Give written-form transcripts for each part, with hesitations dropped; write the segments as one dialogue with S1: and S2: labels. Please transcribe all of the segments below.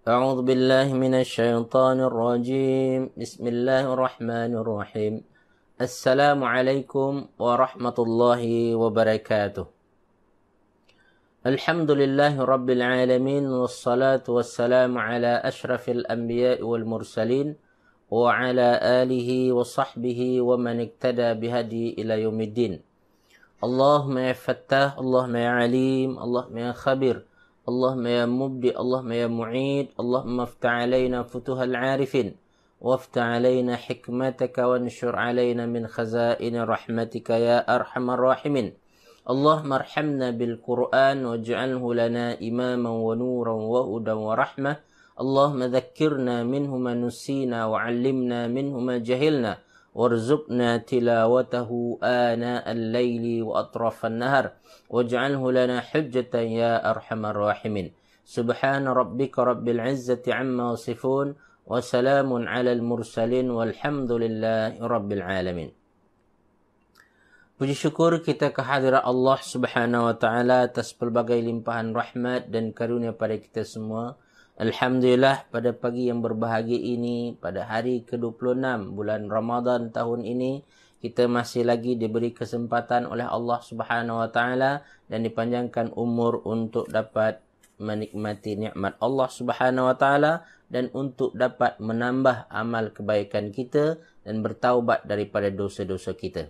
S1: أعوذ بالله من الشيطان الرجيم. بسم الله الرحمن الرحيم. السلام عليكم ورحمة الله وبركاته. الحمد لله رب العالمين، والصلاة والسلام على أشرف الأنبياء والمرسلين وعلى آله وصحبه ومن اقتدى بهدي إلى يوم الدين. اللهم يا فتاح، اللهم يا عليم، اللهم يا خبير، اللهم يا مبدئ، اللهم يا معيد، اللهم افتح علينا فتوح العارفين، وافتح علينا حكمتك، وانشر علينا من خزائن رحمتك يا أرحم الراحمين. اللهم ارحمنا بالقرآن واجعله لنا إماما ونورا وهدى ورحمة. اللهم ذكرنا منه ما نسينا، وعلمنا منه ما جهلنا، وارزقنا تلاوته آناء الليل وأطراف النهر، واجعله لنا حجة يا أرحم الراحمين. سبحان ربك رب العزة عما يصفون، وسلام على المرسلين، والحمد لله رب العالمين. Puji syukur kita kehadirat Allah Subhanahu wa taala atas pelbagai limpahan rahmat dan karunia pada kita semua. Alhamdulillah, pada pagi yang berbahagia ini, pada hari ke-26 bulan Ramadan tahun ini, kita masih lagi diberi kesempatan oleh Allah Subhanahu wa taala dan dipanjangkan umur untuk dapat menikmati nikmat Allah Subhanahu wa taala dan untuk dapat menambah amal kebaikan kita dan bertaubat daripada dosa-dosa kita.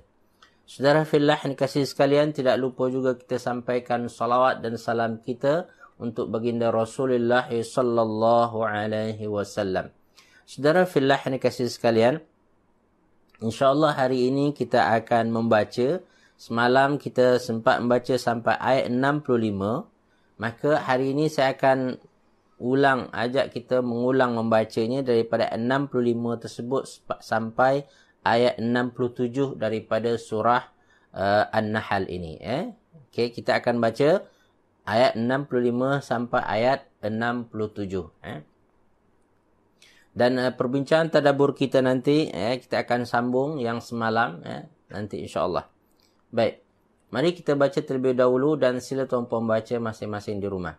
S1: Saudara fillah yang dikasihi sekalian, tidak lupa juga kita sampaikan salawat dan salam kita untuk baginda Rasulullah sallallahu alaihi wasallam. Saudara fillah yang dikasihi sekalian, insya-Allah hari ini kita akan membaca. Semalam kita sempat membaca sampai ayat 65, maka hari ini saya akan ajak kita mengulang membacanya daripada 65 tersebut sampai ayat 67 daripada surah An-Nahl ini. Okey, kita akan baca ayat 65 sampai ayat 67. Dan perbincangan tadabbur kita nanti, kita akan sambung yang semalam, nanti insya-Allah. Baik, mari kita baca terlebih dahulu dan sila tuan pembaca masing-masing di rumah.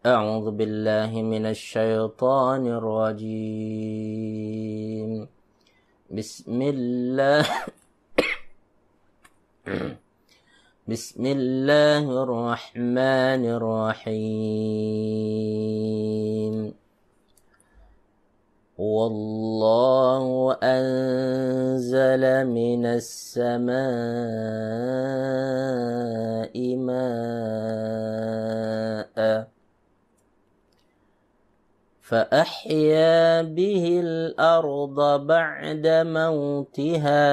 S1: A'udzu billahi minasyaitonir rajim. Bismillahirrahmanirrahim. Wallahu anzala minas samaa'i maa'a فأحيا به الأرض بعد موتها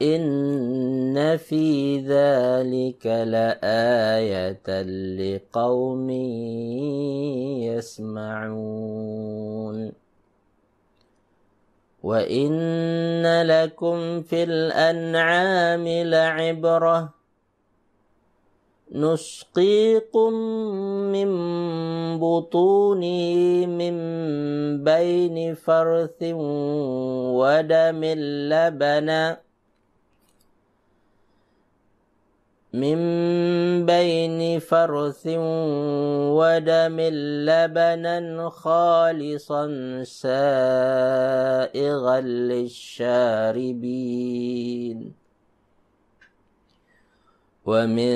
S1: إن في ذلك لآية لقوم يسمعون وإن لكم في الأنعام لعبرة نسقيكم من بطونه من بين فرث ودم لبنا خالصا سائغا للشاربين ومن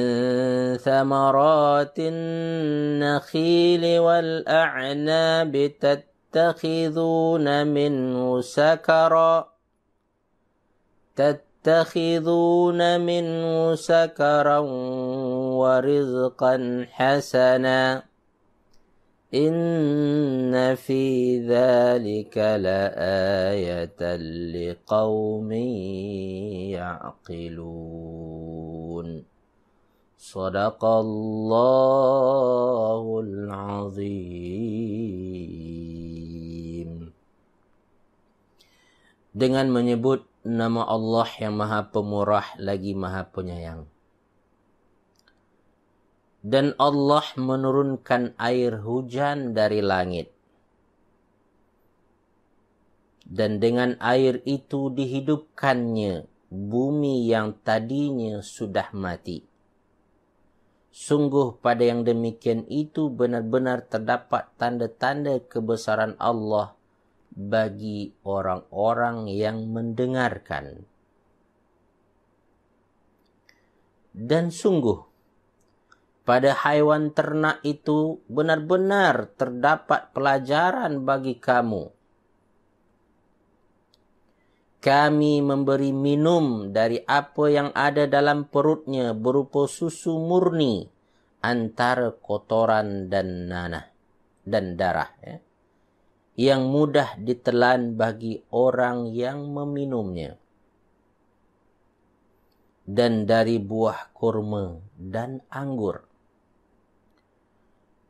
S1: ثمرات النخيل والأعناب تتخذون منه سكرا ورزقا حسنا إن في ذلك لآية لقوم يعقلون. Sadaqallahul azim. Dengan menyebut nama Allah yang Maha Pemurah lagi Maha Penyayang. Dan Allah menurunkan air hujan dari langit. Dan dengan air itu dihidupkannya bumi yang tadinya sudah mati. Sungguh pada yang demikian itu benar-benar terdapat tanda-tanda kebesaran Allah bagi orang-orang yang mendengarkan. Dan sungguh pada haiwan ternak itu benar-benar terdapat pelajaran bagi kamu. Kami memberi minum dari apa yang ada dalam perutnya berupa susu murni antara kotoran dan nanah dan darah, ya, yang mudah ditelan bagi orang yang meminumnya. Dan dari buah kurma dan anggur.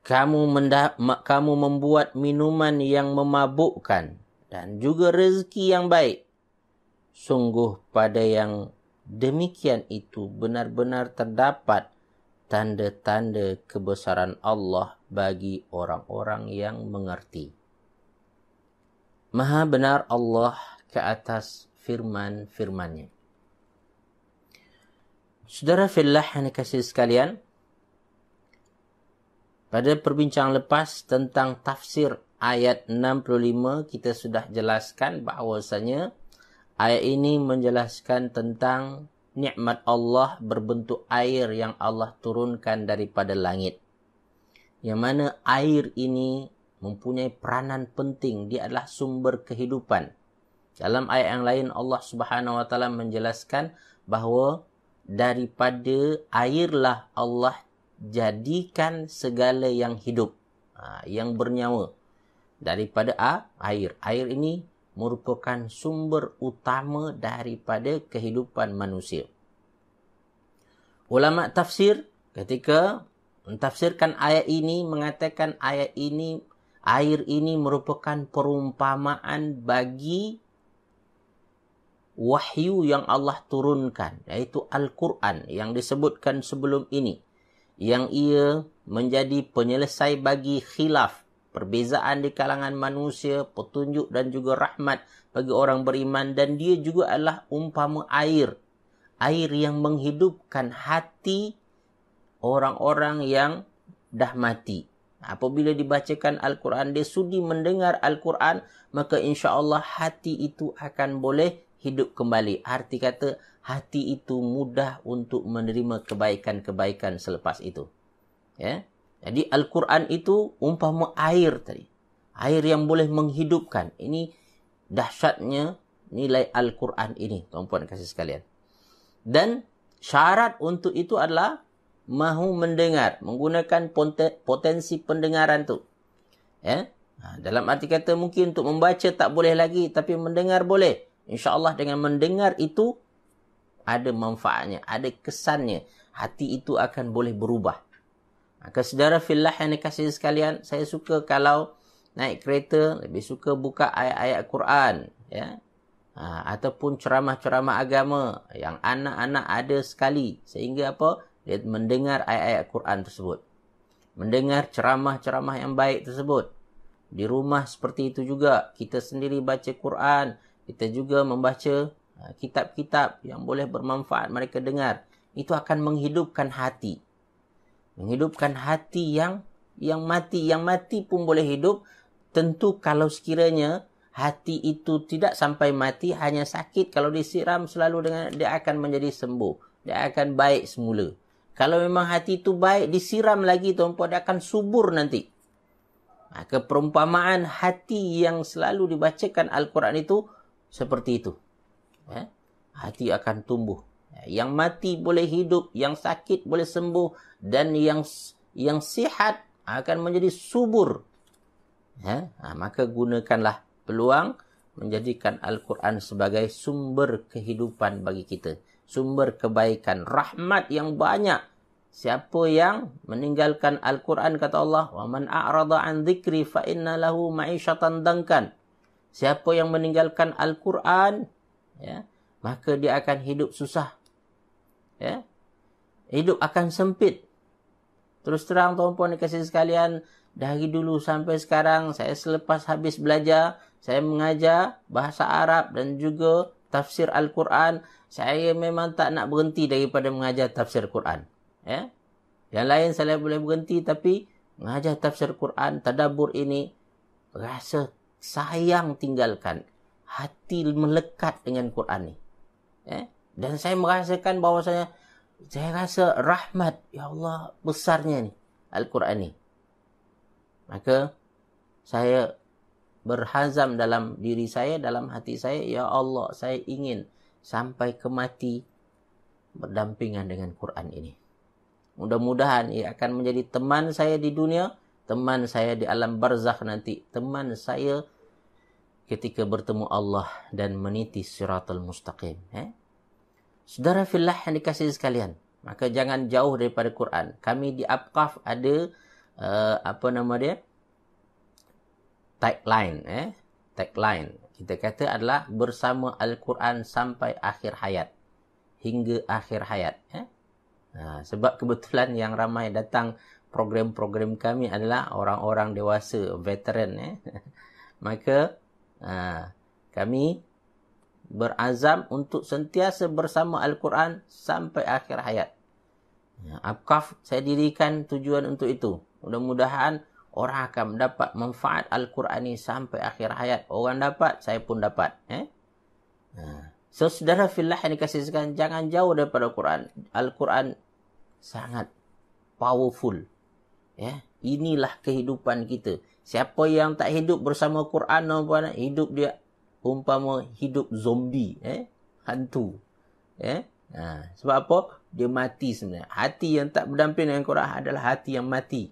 S1: Kamu membuat minuman yang memabukkan dan juga rezeki yang baik. Sungguh pada yang demikian itu benar-benar terdapat tanda-tanda kebesaran Allah bagi orang-orang yang mengerti. Maha benar Allah ke atas firman-firman-Nya. Saudara fillah yang dikasihi sekalian, pada perbincangan lepas tentang tafsir ayat 65 kita sudah jelaskan bahawasanya ayat ini menjelaskan tentang nikmat Allah berbentuk air yang Allah turunkan daripada langit. Yang mana air ini mempunyai peranan penting, dia adalah sumber kehidupan. Dalam ayat yang lain Allah Subhanahu wa taala menjelaskan bahawa daripada airlah Allah jadikan segala yang hidup, yang bernyawa. Daripada air. Air ini merupakan sumber utama daripada kehidupan manusia. Ulama tafsir ketika mentafsirkan ayat ini mengatakan air ini merupakan perumpamaan bagi wahyu yang Allah turunkan, yaitu Al-Quran yang disebutkan sebelum ini, yang ia menjadi penyelesai bagi khilaf, perbezaan di kalangan manusia, petunjuk dan juga rahmat bagi orang beriman. Dan dia juga adalah umpama air yang menghidupkan hati orang-orang yang dah mati. Apabila dibacakan Al-Quran, dia sudi mendengar Al-Quran, maka insya-Allah hati itu akan boleh hidup kembali. Arti kata, hati itu mudah untuk menerima kebaikan-kebaikan selepas itu. Ya. Jadi Al-Quran itu umpama air tadi. Air yang boleh menghidupkan. Ini dahsyatnya nilai Al-Quran ini, tuan-puan kasih sekalian. Dan syarat untuk itu adalah mahu mendengar, menggunakan potensi pendengaran tu. Ya. Dalam arti kata mungkin untuk membaca tak boleh lagi, tapi mendengar boleh. InsyaAllah dengan mendengar itu ada manfaatnya, ada kesannya. Hati itu akan boleh berubah. Maka saudara fillah yang dikasihi sekalian, saya suka kalau naik kereta, lebih suka buka ayat-ayat Quran. Ya. Ataupun ceramah-ceramah agama yang anak-anak ada sekali. Sehingga apa? Dia mendengar ayat-ayat Quran tersebut. Mendengar ceramah-ceramah yang baik tersebut. Di rumah seperti itu juga. Kita sendiri baca Quran. Kita juga membaca kitab-kitab yang boleh bermanfaat mereka dengar. Itu akan menghidupkan hati. Menghidupkan hati yang mati. Yang mati pun boleh hidup. Tentu kalau sekiranya hati itu tidak sampai mati, hanya sakit. Kalau disiram selalu dengan, dia akan menjadi sembuh. Dia akan baik semula. Kalau memang hati itu baik, disiram lagi, tuan-puan, dia akan subur nanti. Maka perumpamaan hati yang selalu dibacakan Al-Quran itu seperti itu. Ya? Hati akan tumbuh. Yang mati boleh hidup, yang sakit boleh sembuh, dan yang sihat akan menjadi subur. Ya? Maka gunakanlah peluang menjadikan Al-Quran sebagai sumber kehidupan bagi kita. Sumber kebaikan, rahmat yang banyak. Siapa yang meninggalkan Al-Quran, kata Allah, wa man a'rada an dzikri fa inna lahu ma'isyatan dankan. Siapa yang meninggalkan Al-Quran, ya, maka dia akan hidup susah. Ya. Hidup akan sempit. Terus terang tuan-puan dikasihi sekalian, dari dulu sampai sekarang, saya selepas habis belajar, saya mengajar bahasa Arab dan juga tafsir Al-Quran. Saya memang tak nak berhenti daripada mengajar tafsir Quran. Ya. Yang lain saya boleh berhenti, tapi mengajar tafsir Quran, tadabbur ini, rasa sayang tinggalkan. Hati melekat dengan Quran ni. Dan saya merasakan bahawa saya rasa rahmat, ya Allah, besarnya ni Al-Quran ni. Maka saya berhazam dalam diri saya, dalam hati saya, ya Allah, saya ingin sampai ke mati berdampingan dengan Quran ini. Mudah-mudahan ia akan menjadi teman saya di dunia, teman saya di alam barzakh nanti, teman saya ketika bertemu Allah dan meniti siratal mustaqim. Saudara fillah yang dikasihi sekalian, maka jangan jauh daripada Quran. Kami di Apqaf ada tagline. Tagline kita kata adalah bersama Al-Quran sampai akhir hayat, hingga akhir hayat. Sebab kebetulan yang ramai datang program-program kami adalah orang-orang dewasa, veteran. Maka kami berazam untuk sentiasa bersama Al-Quran sampai akhir hayat. Apqaf saya dirikan tujuan untuk itu. Mudah-mudahan orang akan mendapat manfaat Al-Quran ini sampai akhir hayat. Orang dapat, saya pun dapat. So, saudara fillah yang dikasihi sekalian, jangan jauh daripada Al-Quran. Al-Quran sangat powerful. Inilah kehidupan kita. Siapa yang tak hidup bersama Quran, hidup dia umpama hidup zombie, hantu. Sebab apa? Dia mati sebenarnya. Hati yang tak berdamping dengan Quran adalah hati yang mati.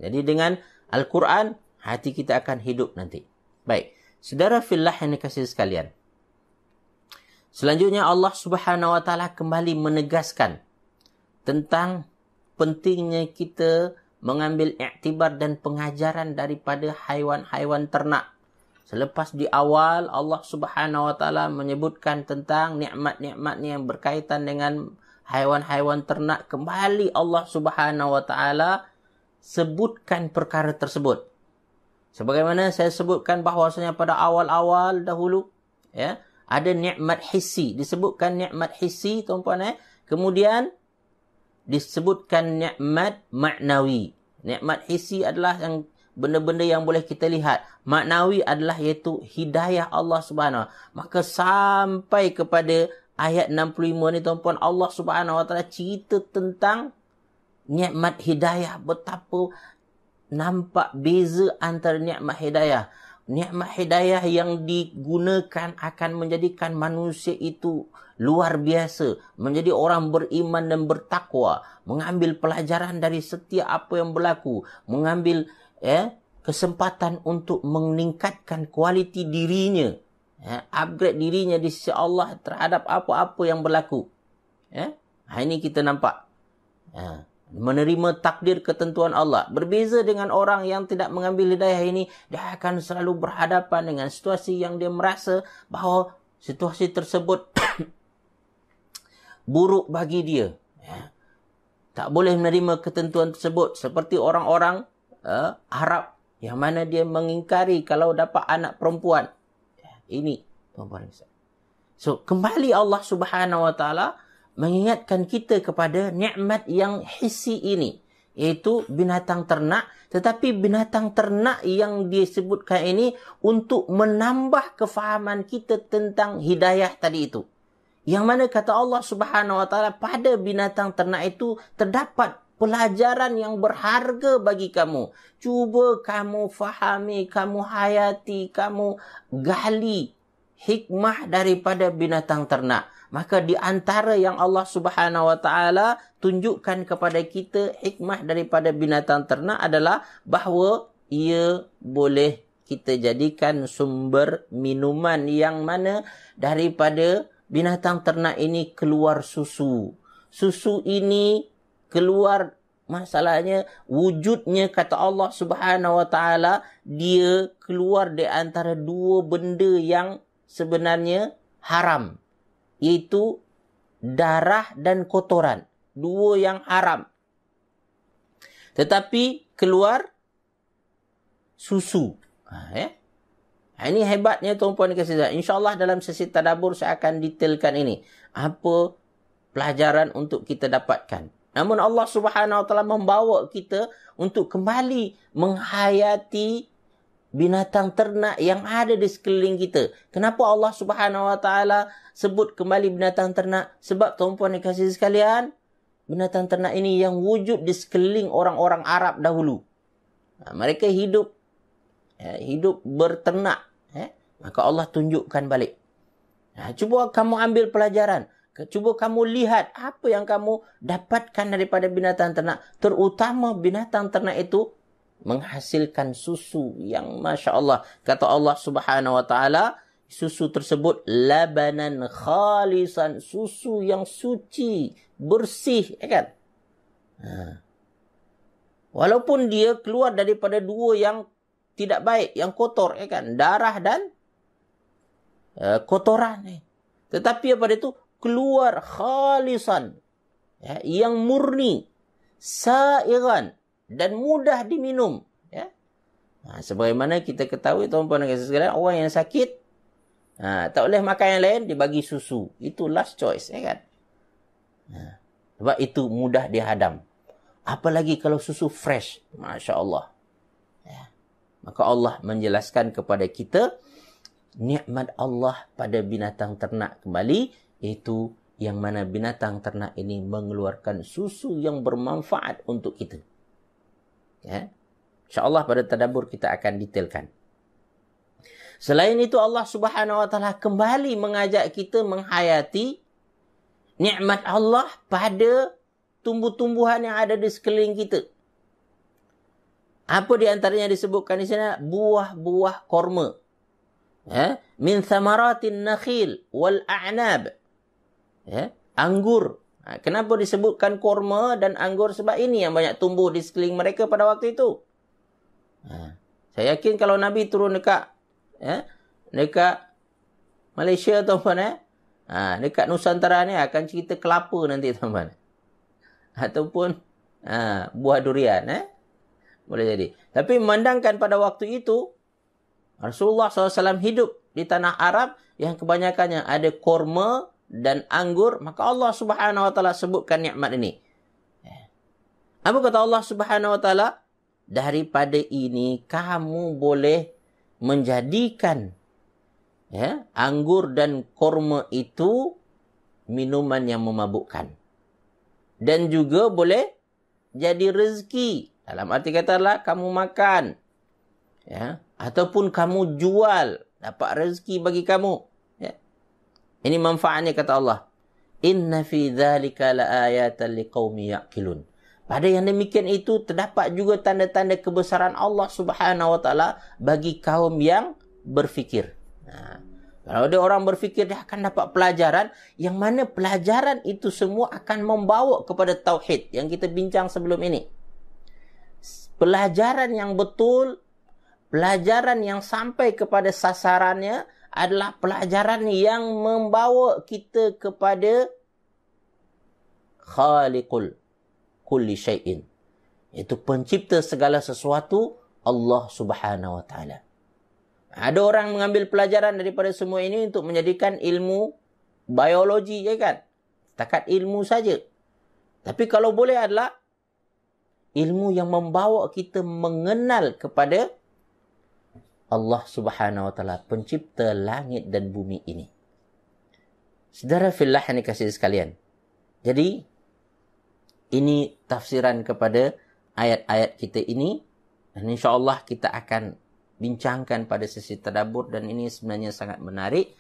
S1: Jadi dengan Al-Quran, hati kita akan hidup nanti. Baik, saudara fillah yang dikasihi sekalian, selanjutnya Allah Subhanahu wa taala kembali menegaskan tentang pentingnya kita mengambil iktibar dan pengajaran daripada haiwan-haiwan ternak. Selepas di awal Allah Subhanahu wa taala menyebutkan tentang nikmat-nikmatnya yang berkaitan dengan haiwan-haiwan ternak, kembali Allah Subhanahu wa taala sebutkan perkara tersebut. Sebagaimana saya sebutkan bahawasanya pada awal-awal dahulu, ada nikmat hissi, disebutkan nikmat hissi, tuan-puan. Kemudian disebutkan nikmat maknawi. Nikmat hissi adalah yang benda-benda yang boleh kita lihat. Maknawi adalah iaitu hidayah Allah Subhanahu. Maka sampai kepada ayat 65 ni, tuan-puan, Allah Subhanahu wa taala cerita tentang nikmat hidayah, betapa nampak beza antara nikmat hidayah. Nikmat hidayah yang digunakan akan menjadikan manusia itu luar biasa, menjadi orang beriman dan bertakwa, mengambil pelajaran dari setiap apa yang berlaku, mengambil kesempatan untuk meningkatkan kualiti dirinya, upgrade dirinya di sisi Allah terhadap apa-apa yang berlaku. Ini kita nampak. Menerima takdir ketentuan Allah. Berbeza dengan orang yang tidak mengambil hidayah ini, dia akan selalu berhadapan dengan situasi yang dia merasa bahawa situasi tersebut buruk bagi dia. Tak boleh menerima ketentuan tersebut. Seperti orang-orang Arab yang mana dia mengingkari kalau dapat anak perempuan. Ini tuan-tuan. So, kembali Allah Subhanahu wa taala mengingatkan kita kepada nikmat yang hissi ini, iaitu binatang ternak. Tetapi binatang ternak yang disebutkan ini untuk menambah kefahaman kita tentang hidayah tadi itu. Yang mana kata Allah Subhanahu wa taala, pada binatang ternak itu terdapat pelajaran yang berharga bagi kamu. Cuba kamu fahami, kamu hayati, kamu gali hikmah daripada binatang ternak. Maka di antara yang Allah Subhanahu wa taala tunjukkan kepada kita hikmah daripada binatang ternak adalah bahawa ia boleh kita jadikan sumber minuman, yang mana daripada binatang ternak ini keluar susu. Susu ini keluar, masalahnya wujudnya kata Allah Subhanahu wa taala, dia keluar di antara dua benda yang sebenarnya haram, iaitu darah dan kotoran. Dua yang haram. Tetapi keluar susu. Ini hebatnya tuan-puan dan saudara. InsyaAllah dalam sesi tadabbur saya akan detailkan ini. Apa pelajaran untuk kita dapatkan. Namun Allah Subhanahu Wa Taala membawa kita untuk kembali menghayati binatang ternak yang ada di sekeliling kita. Kenapa Allah Subhanahu Wa Taala sebut kembali binatang ternak? Sebab tuan-puan dan kasih sekalian, binatang ternak ini yang wujud di sekeliling orang-orang Arab dahulu. Mereka hidup berternak. Maka Allah tunjukkan balik. Cuba kamu ambil pelajaran. Cuba kamu lihat apa yang kamu dapatkan daripada binatang ternak. Terutama binatang ternak itu menghasilkan susu yang Masya Allah. Kata Allah Subhanahu Wa Taala, susu tersebut labanan khalisan. Susu yang suci, bersih. Kan? Walaupun dia keluar daripada dua yang tidak baik, yang kotor. Kan? Darah dan kotoran. Tetapi apa itu? Keluar khalisan, yang murni, sairan dan mudah diminum. Sebagaimana kita ketahui tuan-puan dan saudara, orang yang sakit tak boleh makan yang lain, dia bagi susu. Itu last choice, kan? Sebab itu mudah dihadam. Apalagi kalau susu fresh, Masya Allah. Maka Allah menjelaskan kepada kita nikmat Allah pada binatang ternak kembali, itu yang mana binatang ternak ini mengeluarkan susu yang bermanfaat untuk kita. InsyaAllah pada tadabbur kita akan detailkan. Selain itu Allah Subhanahu Wa Taala kembali mengajak kita menghayati nikmat Allah pada tumbuh-tumbuhan yang ada di sekeliling kita. Apa di antaranya disebutkan di sana? Buah-buah korma. Min thamaratin nakhil wal a'nab. Anggur. Kenapa disebutkan korma dan anggur? Sebab ini yang banyak tumbuh di sekeliling mereka pada waktu itu. Saya yakin kalau Nabi turun dekat Malaysia, tuan-puan, dekat Nusantara ni akan cerita kelapa nanti, tuan-puan. Ataupun buah durian. Boleh jadi. Tapi memandangkan pada waktu itu, Rasulullah SAW hidup di tanah Arab yang kebanyakannya ada korma dan anggur, maka Allah Subhanahu Wa Taala sebutkan nikmat ini. Apa kata Allah Subhanahu Wa Taala? Daripada ini kamu boleh menjadikan anggur dan korma itu minuman yang memabukkan. Dan juga boleh jadi rezeki. Dalam arti katalah kamu makan, ataupun kamu jual, dapat rezeki bagi kamu. Ini manfaatnya, kata Allah. Inna fi dzalika laayatan liqaumi yaqilun. Pada yang demikian itu terdapat juga tanda-tanda kebesaran Allah Subhanahu Wa Taala bagi kaum yang berfikir. Kalau ada orang berfikir, dia akan dapat pelajaran yang mana pelajaran itu semua akan membawa kepada tauhid yang kita bincang sebelum ini. Pelajaran yang betul, pelajaran yang sampai kepada sasarannya adalah pelajaran yang membawa kita kepada Khaliqul kulli syai'in. Itu pencipta segala sesuatu, Allah Subhanahu Wa Taala. Ada orang mengambil pelajaran daripada semua ini untuk menjadikan ilmu biologi, kan? Setakat ilmu saja. Tapi kalau boleh adalah ilmu yang membawa kita mengenal kepada Allah Subhanahu Wa Taala, pencipta langit dan bumi ini. Saudara fillah yang dikasihi sekalian. Jadi ini tafsiran kepada ayat-ayat kita ini, dan insya-Allah kita akan bincangkan pada sesi tadabbur, dan ini sebenarnya sangat menarik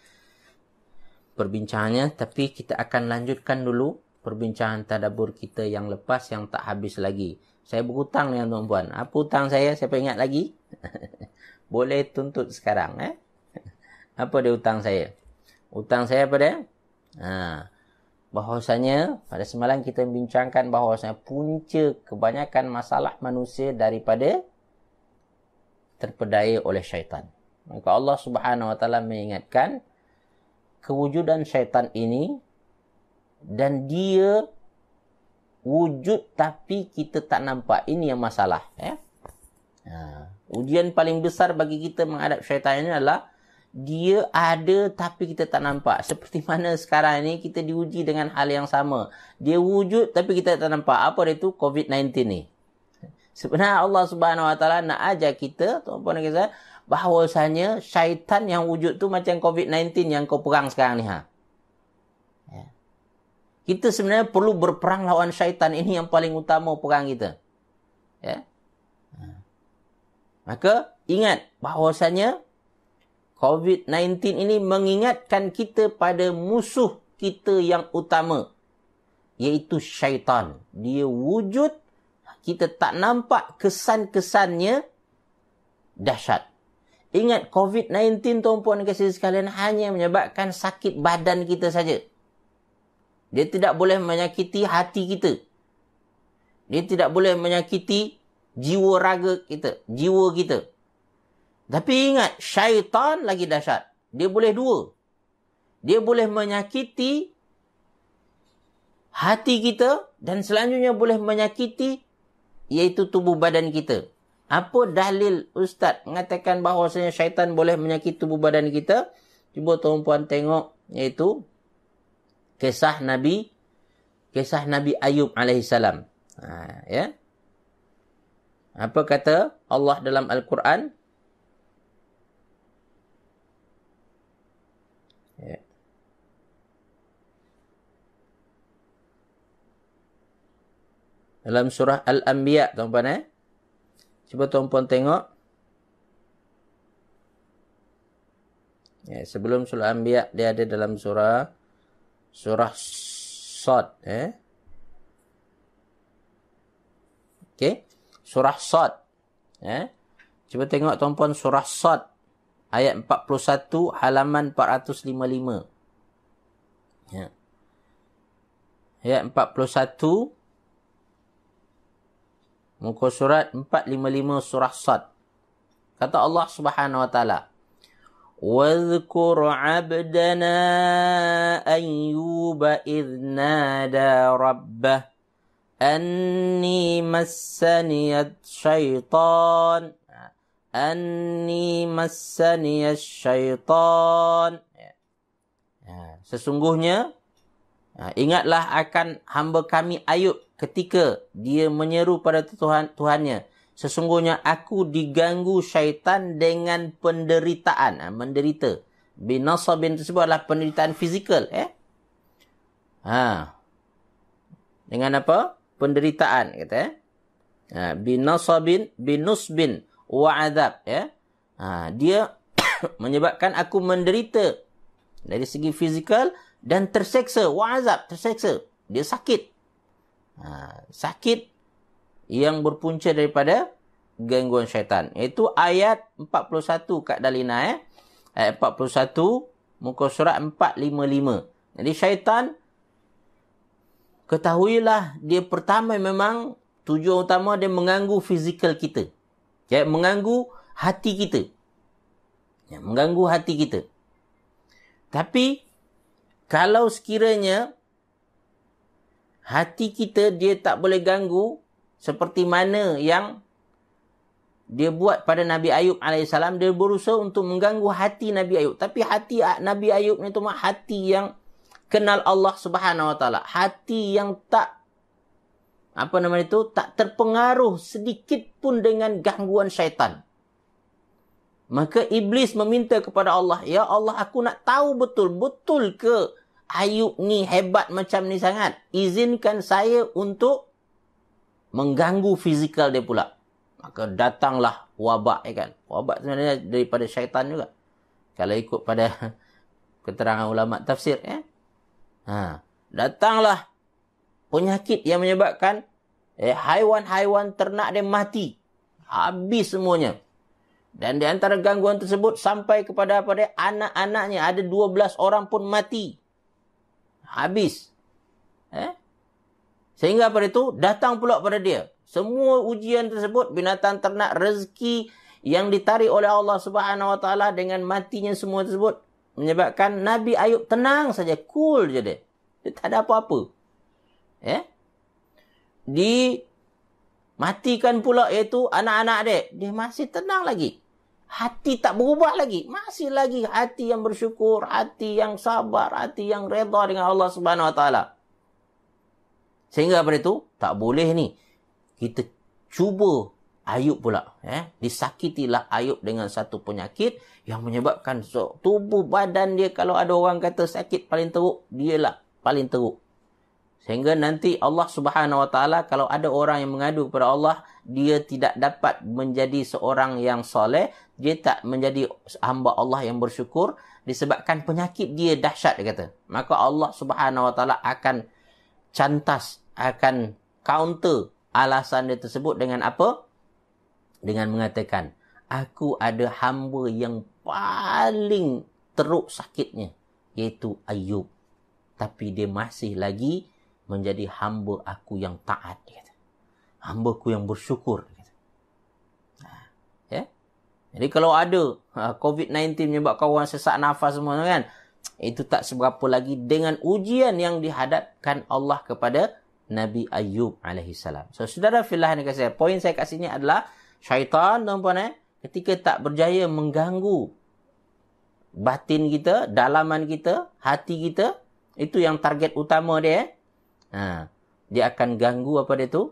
S1: perbincangannya, tapi kita akan lanjutkan dulu perbincangan tadabbur kita yang lepas yang tak habis lagi. Saya berhutang dengan tuan-puan. Apa hutang saya? Siapa ingat lagi? Boleh tuntut sekarang. Apa dia hutang saya? Hutang saya apa dia? Bahawasanya pada semalam kita bincangkan bahawasanya punca kebanyakan masalah manusia daripada terpedaya oleh syaitan. Maka Allah Subhanahu Wa Taala mengingatkan kewujudan syaitan ini, dan dia wujud tapi kita tak nampak. Ini yang masalah. Ujian paling besar bagi kita menghadap syaitan ini adalah dia ada tapi kita tak nampak. Seperti mana sekarang ni kita diuji dengan hal yang sama. Dia wujud tapi kita tak nampak. Apa dia tu? COVID-19 ni. Sebenarnya Allah Subhanahu Wa Taala nak ajar kita, tuan-puan dan puan, bahawasanya syaitan yang wujud tu macam COVID-19 yang kau perang sekarang ni. Kita sebenarnya perlu berperang lawan syaitan. Ini yang paling utama perang kita. Ya. Maka ingat bahawasanya COVID-19 ini mengingatkan kita pada musuh kita yang utama, iaitu syaitan. Dia wujud, kita tak nampak kesan-kesannya, dahsyat. Ingat, COVID-19 tuan-puan dan kasih sekalian hanya menyebabkan sakit badan kita saja. Dia tidak boleh menyakiti hati kita. Dia tidak boleh menyakiti jiwa raga kita, jiwa kita. Tapi ingat, syaitan lagi dahsyat. Dia boleh dua. Dia boleh menyakiti hati kita dan selanjutnya boleh menyakiti iaitu tubuh badan kita. Apa dalil Ustaz mengatakan bahawasanya syaitan boleh menyakiti tubuh badan kita? Cuba tuan-puan tengok, iaitu kisah Nabi Ayub alaihissalam. Ya. Apa kata Allah dalam Al-Quran? Ya. Dalam surah Al-Anbiya, tuan-puan. Cuba tuan-puan tengok. Ya, sebelum surah Al-Anbiya, dia ada dalam surah Sad. Okey. Surah Sad. Cuba tengok tuan-puan surah Sad. Ayat 41 halaman 455. Ya. Ayat 41 muka surat 455 surah Sad. Kata Allah Subhanahu Wa Taala, وَاذْكُرْ عَبْدَنَا أَيُّوبَ إِذْ نَادَى رَبَّهُ أَنِّي مَسَّنِيَ الشَّيْطَانُ. Sesungguhnya, ingatlah akan hamba kami Ayub ketika dia menyeru pada Tuhannya. Sesungguhnya aku diganggu syaitan dengan penderitaan. Menderita. Binasabin tersebut adalah penderitaan fizikal. Dengan apa? Penderitaan. Kata. Binasabin, binusbin, wa'adab. Dia menyebabkan aku menderita dari segi fizikal dan terseksa. Wa'azab, terseksa. Dia sakit. Sakit yang berpunca daripada gangguan syaitan. Itu ayat 41 Kak Dalina. Ayat 41 muka surat 455. Jadi syaitan, ketahuilah dia pertama memang tujuan utama dia mengganggu fizikal kita. Mengganggu hati kita. Mengganggu hati kita. Tapi kalau sekiranya hati kita dia tak boleh ganggu seperti mana yang dia buat pada Nabi Ayub AS, dia berusaha untuk mengganggu hati Nabi Ayub. Tapi hati Nabi Ayub ni tu hati yang kenal Allah Subhanahu Wa Taala. Hati yang tak tak terpengaruh sedikit pun dengan gangguan syaitan. Maka iblis meminta kepada Allah, ya Allah, aku nak tahu betul ke Ayub ni hebat macam ni sangat. Izinkan saya untuk mengganggu fizikal dia pula. Maka datanglah wabak. Wabak sebenarnya daripada syaitan juga. Kalau ikut pada keterangan ulama tafsir. Datanglah penyakit yang menyebabkan haiwan-haiwan ternak dia mati. Habis semuanya. Dan di antara gangguan tersebut sampai kepada anak-anaknya. Ada 12 orang pun mati. Habis. Sehingga pada itu datang pula pada dia. Semua ujian tersebut, binatang ternak, rezeki yang ditarik oleh Allah Subhanahu Wa Taala dengan matinya semua tersebut, menyebabkan Nabi Ayub tenang saja. Cool je dia. Dia tak ada apa-apa. Dimatikan pula iaitu anak-anak dia. Dia masih tenang lagi. hati tak berubah lagi. Masih lagi hati yang bersyukur, hati yang sabar, hati yang redha dengan Allah Subhanahu Wa Taala. Sehingga apa itu? Tak boleh ni. Kita cuba Ayub pula. Disakitilah Ayub dengan satu penyakit yang menyebabkan tubuh badan dia, kalau ada orang kata sakit paling teruk, dialah paling teruk. Sehingga nanti Allah Subhanahu Wa Taala, kalau ada orang yang mengadu kepada Allah, dia tidak dapat menjadi seorang yang soleh, dia tak menjadi hamba Allah yang bersyukur, disebabkan penyakit dia dahsyat, dia kata. Maka Allah Subhanahu Wa Taala akan cantas, akan counter alasan dia tersebut dengan apa? Dengan mengatakan, aku ada hamba yang paling teruk sakitnya, iaitu Ayub. Tapi dia masih lagi menjadi hamba aku yang taat, dia kata. Hamba aku yang bersyukur, dia kata. Ya? Jadi kalau ada COVID-19 menyebabkan orang sesak nafas semua kan, itu tak seberapa lagi dengan ujian yang dihadapkan Allah kepada Nabi Ayub alaihissalam. So, saudara fillah ni kasih, poin saya kat sini adalah syaitan, tuan-tuan, ketika tak berjaya mengganggu batin kita, dalaman kita, hati kita, itu yang target utama dia. Dia akan ganggu apa dia tu?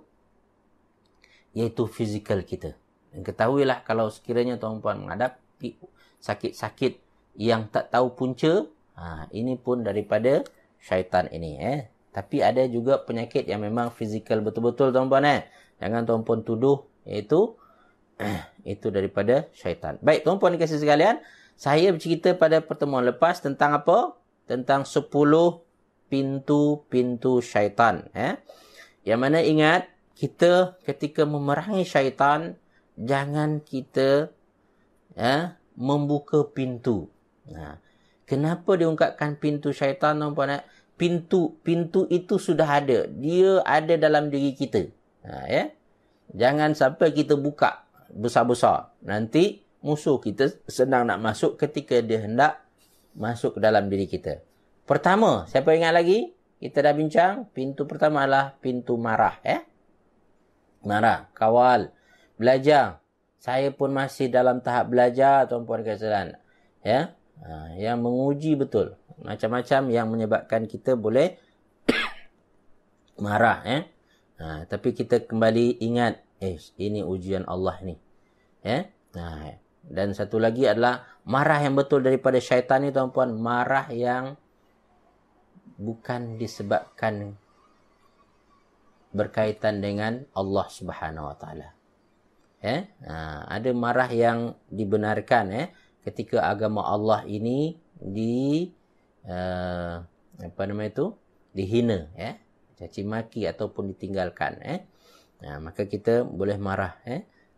S1: Iaitu fizikal kita. Dan ketahuilah, kalau sekiranya tuan-tuan menghadapi sakit-sakit yang tak tahu punca, ini pun daripada syaitan ini. Tapi ada juga penyakit yang memang fizikal betul-betul, tuan-tuan. Jangan tuan-tuan tuduh, iaitu itu daripada syaitan. Baik, tuan-tuan dikasih sekalian, saya bercerita pada pertemuan lepas tentang apa? Tentang 10 pintu-pintu syaitan. Yang mana ingat, kita ketika memerangi syaitan, jangan kita membuka pintu. Kenapa diungkapkan pintu syaitan, tuan-tuan? Pintu itu sudah ada. Dia ada dalam diri kita. Jangan sampai kita buka besar-besar. Nanti musuh kita senang nak masuk ketika dia hendak masuk ke dalam diri kita. Pertama, siapa ingat lagi? Kita dah bincang. Pintu pertama adalah pintu marah. Marah, kawal, belajar. Saya pun masih dalam tahap belajar, tuan-puan sekalian. Yang menguji betul. Macam-macam yang menyebabkan kita boleh marah. Tapi kita kembali ingat, ini ujian Allah ni. Dan satu lagi adalah marah yang betul daripada syaitan ni, tuan-puan. Marah yang bukan disebabkan berkaitan dengan Allah Subhanahu Wa Taala. Ada marah yang dibenarkan ketika agama Allah ini dihina, caci maki ataupun ditinggalkan. Maka kita boleh marah.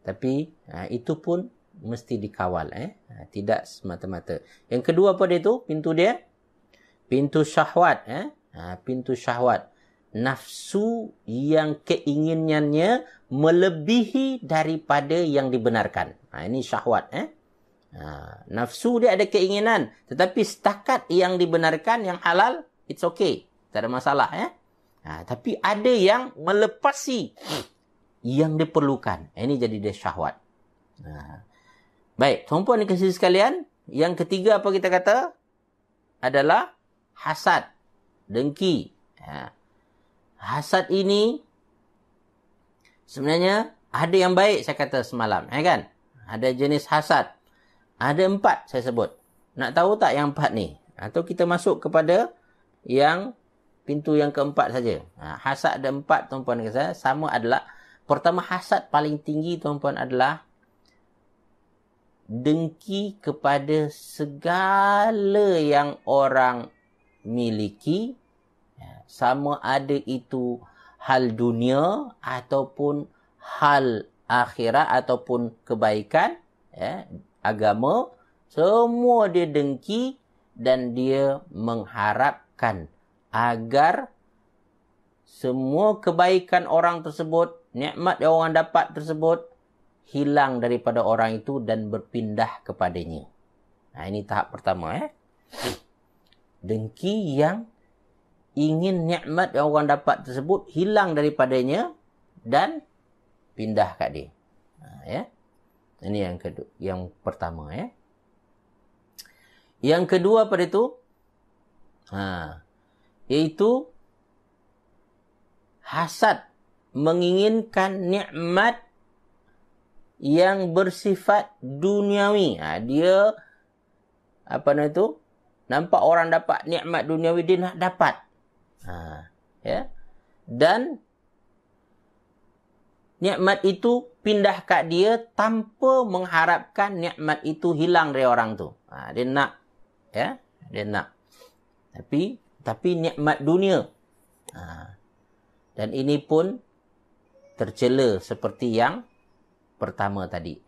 S1: Tapi itu pun mesti dikawal. Tidak semata-mata. Yang kedua apa dia tu? Pintu dia? Pintu syahwat. Pintu syahwat. Nafsu yang keinginannya melebihi daripada yang dibenarkan. Ini syahwat. Nafsu dia ada keinginan. Tetapi setakat yang dibenarkan, yang halal, it's okay. Tak ada masalah. Tapi ada yang melepasi yang diperlukan. Ini jadi dia syahwat. Baik, tuan-puan dikasih sekalian. Yang ketiga apa kita kata? Adalah hasad. Dengki. Hasad ini sebenarnya ada yang baik, saya kata semalam. Kan? Ada jenis hasad. Ada 4 saya sebut. Nak tahu tak yang 4 ni? Atau kita masuk kepada yang pintu yang keempat saja. Hasad ada 4, tuan-puan kata. Sama adalah, pertama hasad paling tinggi, tuan-puan, adalah dengki kepada segala yang orang miliki, sama ada itu hal dunia ataupun hal akhirat ataupun kebaikan, agama, semua dia dengki dan dia mengharapkan agar semua kebaikan orang tersebut, nikmat yang orang dapat tersebut, hilang daripada orang itu dan berpindah kepadanya. Ini tahap pertama. Dengki yang ingin nikmat yang orang dapat tersebut hilang daripadanya dan pindah kat dia. Ini yang kedua, yang pertama ya. Yang kedua pada itu iaitu hasad, menginginkan nikmat yang bersifat duniawi. Dia nampak orang dapat nikmat duniawi, dia nak dapat. Ya. Dan nikmat itu pindah kat dia tanpa mengharapkan nikmat itu hilang dari orang tu. Dia nak, ya, dia nak. Tapi nikmat dunia. Dan ini pun tercela seperti yang pertama tadi.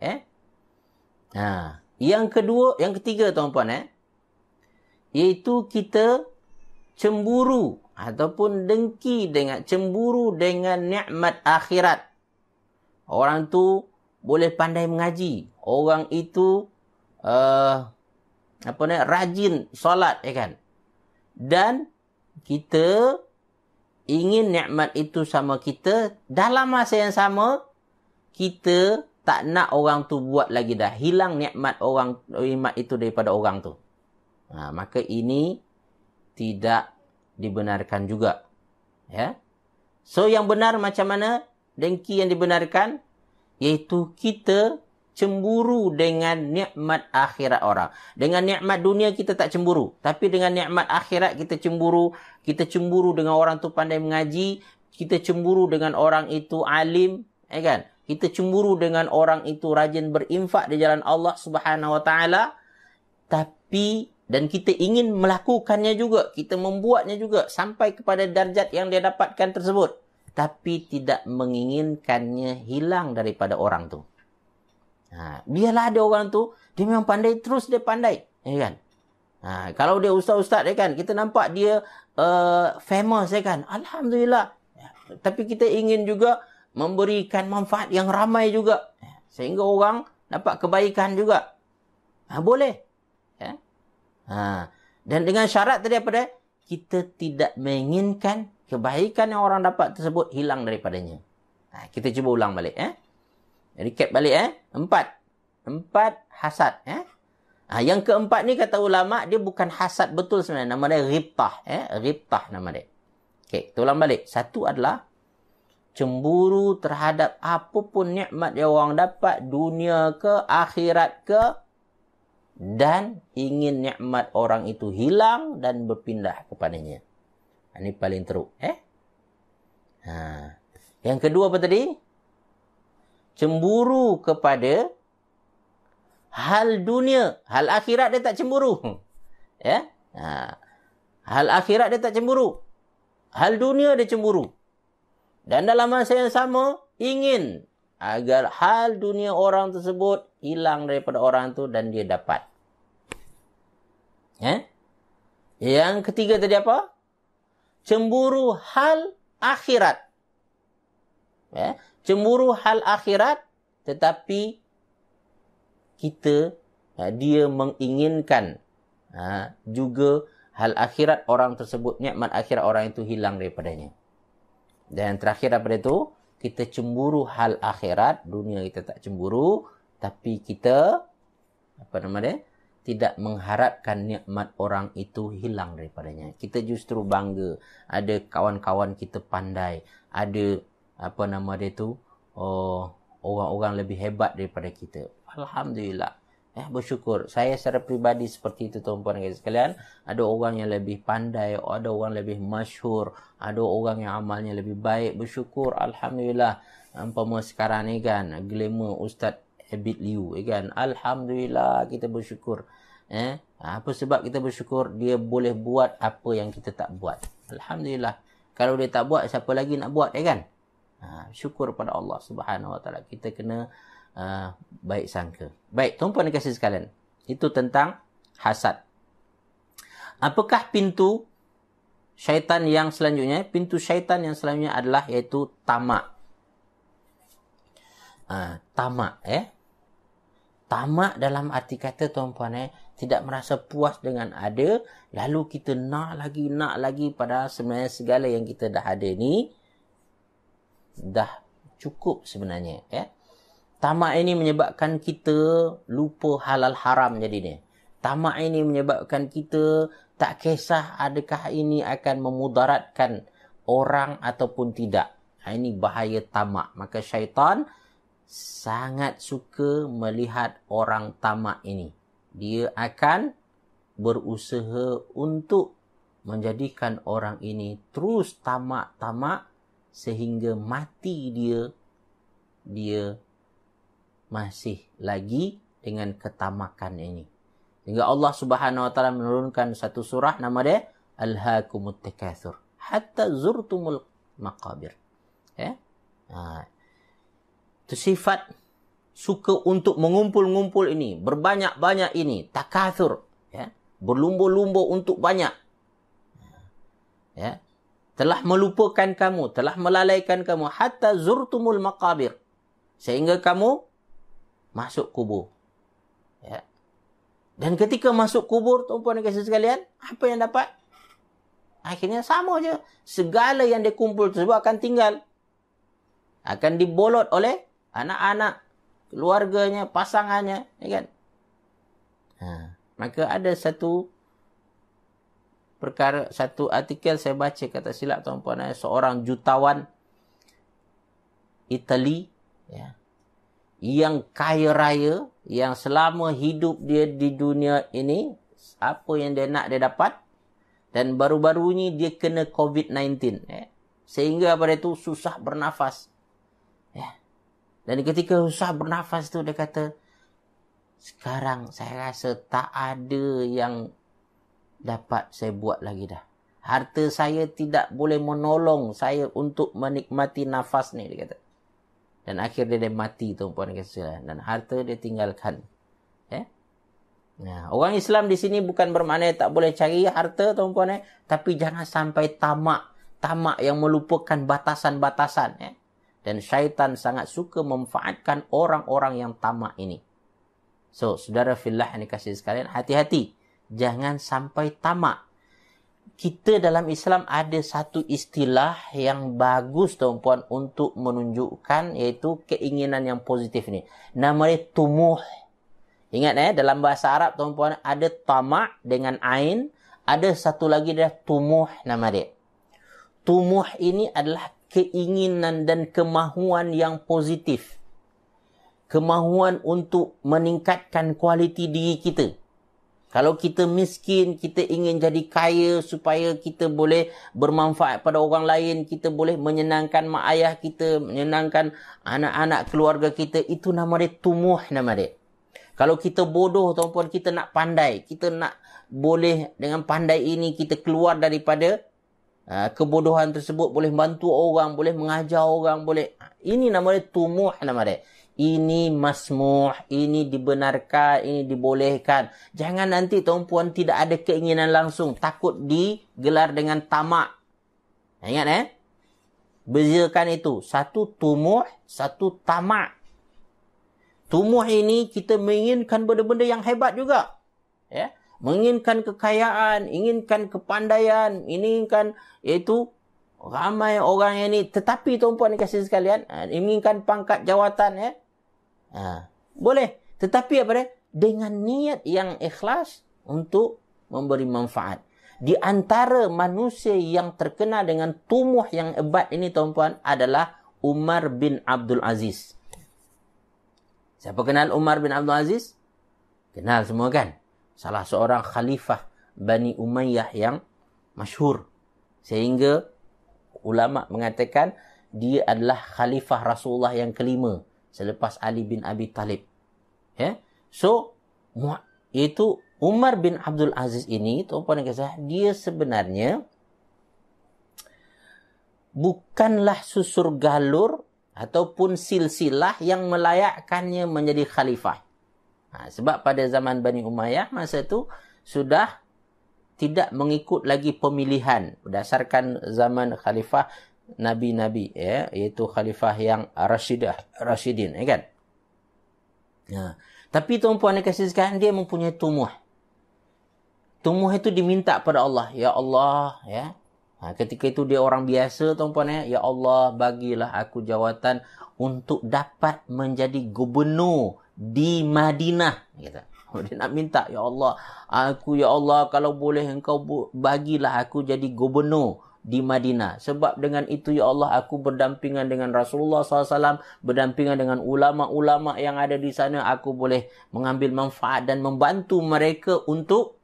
S1: Yang ketiga tuan-puan, iaitu kita cemburu ataupun dengki cemburu dengan nikmat akhirat. Orang tu boleh pandai mengaji. Orang itu rajin solat, ya kan? Dan kita ingin nikmat itu sama kita, dalam masa yang sama kita tak nak orang tu buat lagi dah. Hilang nikmat itu daripada orang tu. Maka ini tidak dibenarkan juga. Ya. So yang benar macam mana dengki yang dibenarkan? Iaitu kita cemburu dengan nikmat akhirat orang. Dengan nikmat dunia kita tak cemburu. Tapi dengan nikmat akhirat kita cemburu. Kita cemburu dengan orang tu pandai mengaji. Kita cemburu dengan orang itu alim. Kan? Kita cemburu dengan orang itu rajin berinfak di jalan Allah Subhanahu Wa Taala. Dan kita ingin melakukannya juga. Kita membuatnya juga. Sampai kepada darjat yang dia dapatkan tersebut. Tapi tidak menginginkannya hilang daripada orang tu. Biarlah ada orang tu, dia memang pandai, terus dia pandai. Ya kan? Kalau dia ustaz-ustaz, ya kan? Kita nampak dia famous, ya kan? Alhamdulillah. Tapi kita ingin juga memberikan manfaat yang ramai juga. Sehingga orang dapat kebaikan juga. Boleh. Ya? Dan dengan syarat tadi apa dia? Kita tidak menginginkan kebaikan yang orang dapat tersebut hilang daripadanya. Kita cuba ulang balik. Recap balik. 4 hasad. Yang keempat ni kata ulama, dia bukan hasad betul sebenarnya. Nama dia ghibtah. Ghibtah nama dia. Okey, kita ulang balik. Satu adalah cemburu terhadap apapun nikmat yang orang dapat, dunia ke, akhirat ke, dan ingin nikmat orang itu hilang dan berpindah kepadanya. Ini paling teruk. Yang kedua apa tadi? Cemburu kepada hal dunia. Hal akhirat dia tak cemburu. Hal akhirat dia tak cemburu. Hal dunia dia cemburu. Dan dalam masa yang sama, ingin agar hal dunia orang tersebut hilang daripada orang tu dan dia dapat. Yang ketiga tadi apa? Cemburu hal akhirat. Cemburu hal akhirat, tetapi dia menginginkan juga hal akhirat orang tersebut, nikmat akhirat orang itu hilang daripadanya. Dan yang terakhir daripada itu, kita cemburu hal akhirat, dunia kita tak cemburu, tapi kita tidak mengharapkan nikmat orang itu hilang daripadanya. Kita justru bangga. Ada kawan-kawan kita pandai. Ada orang-orang lebih hebat daripada kita. Alhamdulillah. Bersyukur. Saya secara peribadi seperti itu, tuan-puan dan sekalian. Ada orang yang lebih pandai, ada orang lebih masyhur, ada orang yang amalnya lebih baik. Bersyukur. Alhamdulillah. Umpama sekarang ni kan, glamour Ustaz Abid Liu, kan? Alhamdulillah, kita bersyukur. Apa sebab kita bersyukur? Dia boleh buat apa yang kita tak buat. Alhamdulillah. Kalau dia tak buat, siapa lagi nak buat, kan? Syukur pada Allah Subhanahu Wa Taala. Kita kena baik sangka. Baik, tuan-puan dan kasih sekalian. Itu tentang hasad. Apakah pintu syaitan yang selanjutnya? Pintu syaitan yang selanjutnya adalah iaitu tamak. Tamak, Tamak dalam arti kata, tuan-puan, tidak merasa puas dengan ada, lalu kita nak lagi, padahal sebenarnya segala yang kita dah ada ni dah cukup sebenarnya. Tamak ini menyebabkan kita lupa halal haram jadinya. Tamak ini menyebabkan kita tak kisah adakah ini akan memudaratkan orang ataupun tidak. Ini bahaya tamak. Maka syaitan sangat suka melihat orang tamak ini. Dia akan berusaha untuk menjadikan orang ini terus tamak-tamak sehingga mati dia masih lagi dengan ketamakan ini. Sehingga Allah Subhanahu wa taala menurunkan satu surah nama dia Alhaakumut Takatsur hatta zurtumul maqabir. Ya. Itu sifat suka untuk mengumpul-ngumpul ini, berbanyak-banyak ini, takatsur, ya. Berlumba-lumba untuk banyak. Ya. Telah melupakan kamu, telah melalaikan kamu hatta zurtumul maqabir. Sehingga kamu masuk kubur. Ya. Dan ketika masuk kubur, tuan-tuan dan kasih sekalian, apa yang dapat? Akhirnya sama je. Segala yang dia kumpul tersebut akan tinggal. Akan dibolot oleh anak-anak, keluarganya, pasangannya. Ya kan? Maka ada satu perkara, satu artikel saya baca, kata silap tuan-tuan, seorang jutawan Itali, ya, yang kaya raya, yang selama hidup dia di dunia ini, apa yang dia nak dia dapat. Dan baru-baru ni dia kena COVID-19. Ya. Sehingga pada itu susah bernafas. Ya. Dan ketika susah bernafas tu dia kata, sekarang saya rasa tak ada yang dapat saya buat lagi dah. Harta saya tidak boleh menolong saya untuk menikmati nafas ni, dia kata. Dan akhirnya dia mati, tuan-puan dan saudara. Dan harta dia tinggalkan. Ya? Nah, orang Islam di sini bukan bermakna tak boleh cari harta, tuan-puan. Tapi jangan sampai tamak. Tamak yang melupakan batasan-batasan. Ya? Dan syaitan sangat suka memanfaatkan orang-orang yang tamak ini. So, saudara fillah yang dikasihi sekalian, hati-hati. Jangan sampai tamak. Kita dalam Islam ada satu istilah yang bagus, tuan-puan, untuk menunjukkan, iaitu keinginan yang positif ni. Nama dia tumuh. Ingat dalam bahasa Arab, tuan-puan, ada tamak dengan ain, ada satu lagi dia tumuh nama dia. Tumuh ini adalah keinginan dan kemahuan yang positif. Kemahuan untuk meningkatkan kualiti diri kita. Kalau kita miskin, kita ingin jadi kaya supaya kita boleh bermanfaat pada orang lain, kita boleh menyenangkan mak ayah kita, menyenangkan anak-anak keluarga kita, itu nama dia tumuh nama dia. Kalau kita bodoh, tuan-puan, kita nak pandai, kita nak boleh dengan pandai ini kita keluar daripada kebodohan tersebut, boleh bantu orang, boleh mengajar orang, boleh. Ini nama dia tumuh nama dia. Ini masmuh, ini dibenarkan, ini dibolehkan. Jangan nanti tuan-puan tidak ada keinginan langsung, takut digelar dengan tamak. Ingat bezakan itu. Satu tumuh, satu tamak. Tumuh ini kita menginginkan benda-benda yang hebat juga. Ya, menginginkan kekayaan, inginkan kepandaian, inginkan iaitu ramai orang yang ini. Tetapi tuan-puan dikasih sekalian, inginkan pangkat jawatan, ya. Boleh. Tetapi apa dia? Dengan niat yang ikhlas untuk memberi manfaat. Di antara manusia yang terkenal dengan tumuh yang hebat ini, tuan-puan, adalah Umar bin Abdul Aziz. Siapa kenal Umar bin Abdul Aziz? Kenal semua kan? Salah seorang khalifah Bani Umayyah yang masyhur. Sehingga ulama mengatakan dia adalah khalifah Rasulullah yang kelima selepas Ali bin Abi Talib. Ya. So, itu Umar bin Abdul Aziz ini, tuan-puan dan puan, dia sebenarnya bukanlah susur galur ataupun silsilah yang melayakkannya menjadi khalifah. Sebab pada zaman Bani Umayyah masa itu sudah tidak mengikut lagi pemilihan berdasarkan zaman khalifah Nabi-Nabi, ya, iaitu khalifah yang Rasyidin, ya kan? Tapi tuan-puan dikasih sekalian, dia mempunyai tumuh. Tumuh itu diminta pada Allah, ya Allah, ya, Ketika itu dia orang biasa, tuan-puan, ya Allah, bagilah aku jawatan untuk dapat menjadi gubernur di Madinah. Kata. Dia nak minta, ya Allah, ya Allah, kalau boleh engkau bagilah aku jadi gubernur di Madinah. Sebab dengan itu, ya Allah, aku berdampingan dengan Rasulullah SAW, berdampingan dengan ulama-ulama yang ada di sana. Aku boleh mengambil manfaat dan membantu mereka untuk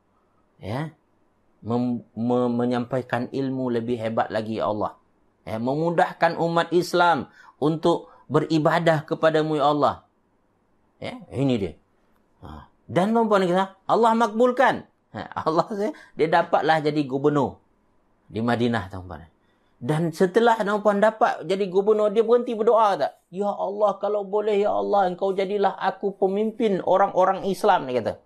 S1: menyampaikan ilmu lebih hebat lagi, ya Allah. Memudahkan umat Islam untuk beribadah kepadamu, ya Allah. Ini dia. Dan tuan-puan kita, Allah makbulkan. Allah, dia dapatlah jadi gubernur di Madinah, tuan-puan. Dan setelah tuan-puan dapat jadi gubernur, dia berhenti berdoa tak? Ya Allah, kalau boleh, ya Allah, engkau jadilah aku pemimpin orang-orang Islam, dia kata.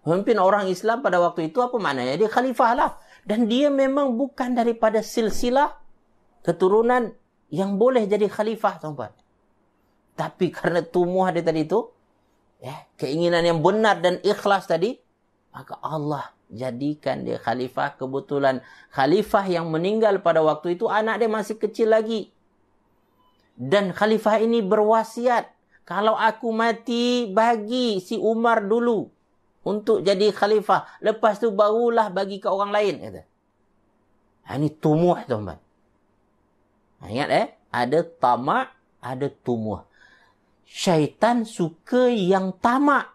S1: Pemimpin orang Islam pada waktu itu apa maknanya? Dia khalifah lah. Dan dia memang bukan daripada silsilah keturunan yang boleh jadi khalifah, tuan-puan. Tapi karena tumuh dia tadi itu, keinginan yang benar dan ikhlas tadi, maka Allah jadikan dia khalifah. Kebetulan khalifah yang meninggal pada waktu itu anak dia masih kecil lagi. Dan khalifah ini berwasiat, kalau aku mati, bagi si Umar dulu untuk jadi khalifah. Lepas tu barulah bagi ke orang lain. Kata. Ini tumuh, tuan-tuan. Ingat ada tamak, ada tumuh. Syaitan suka yang tamak.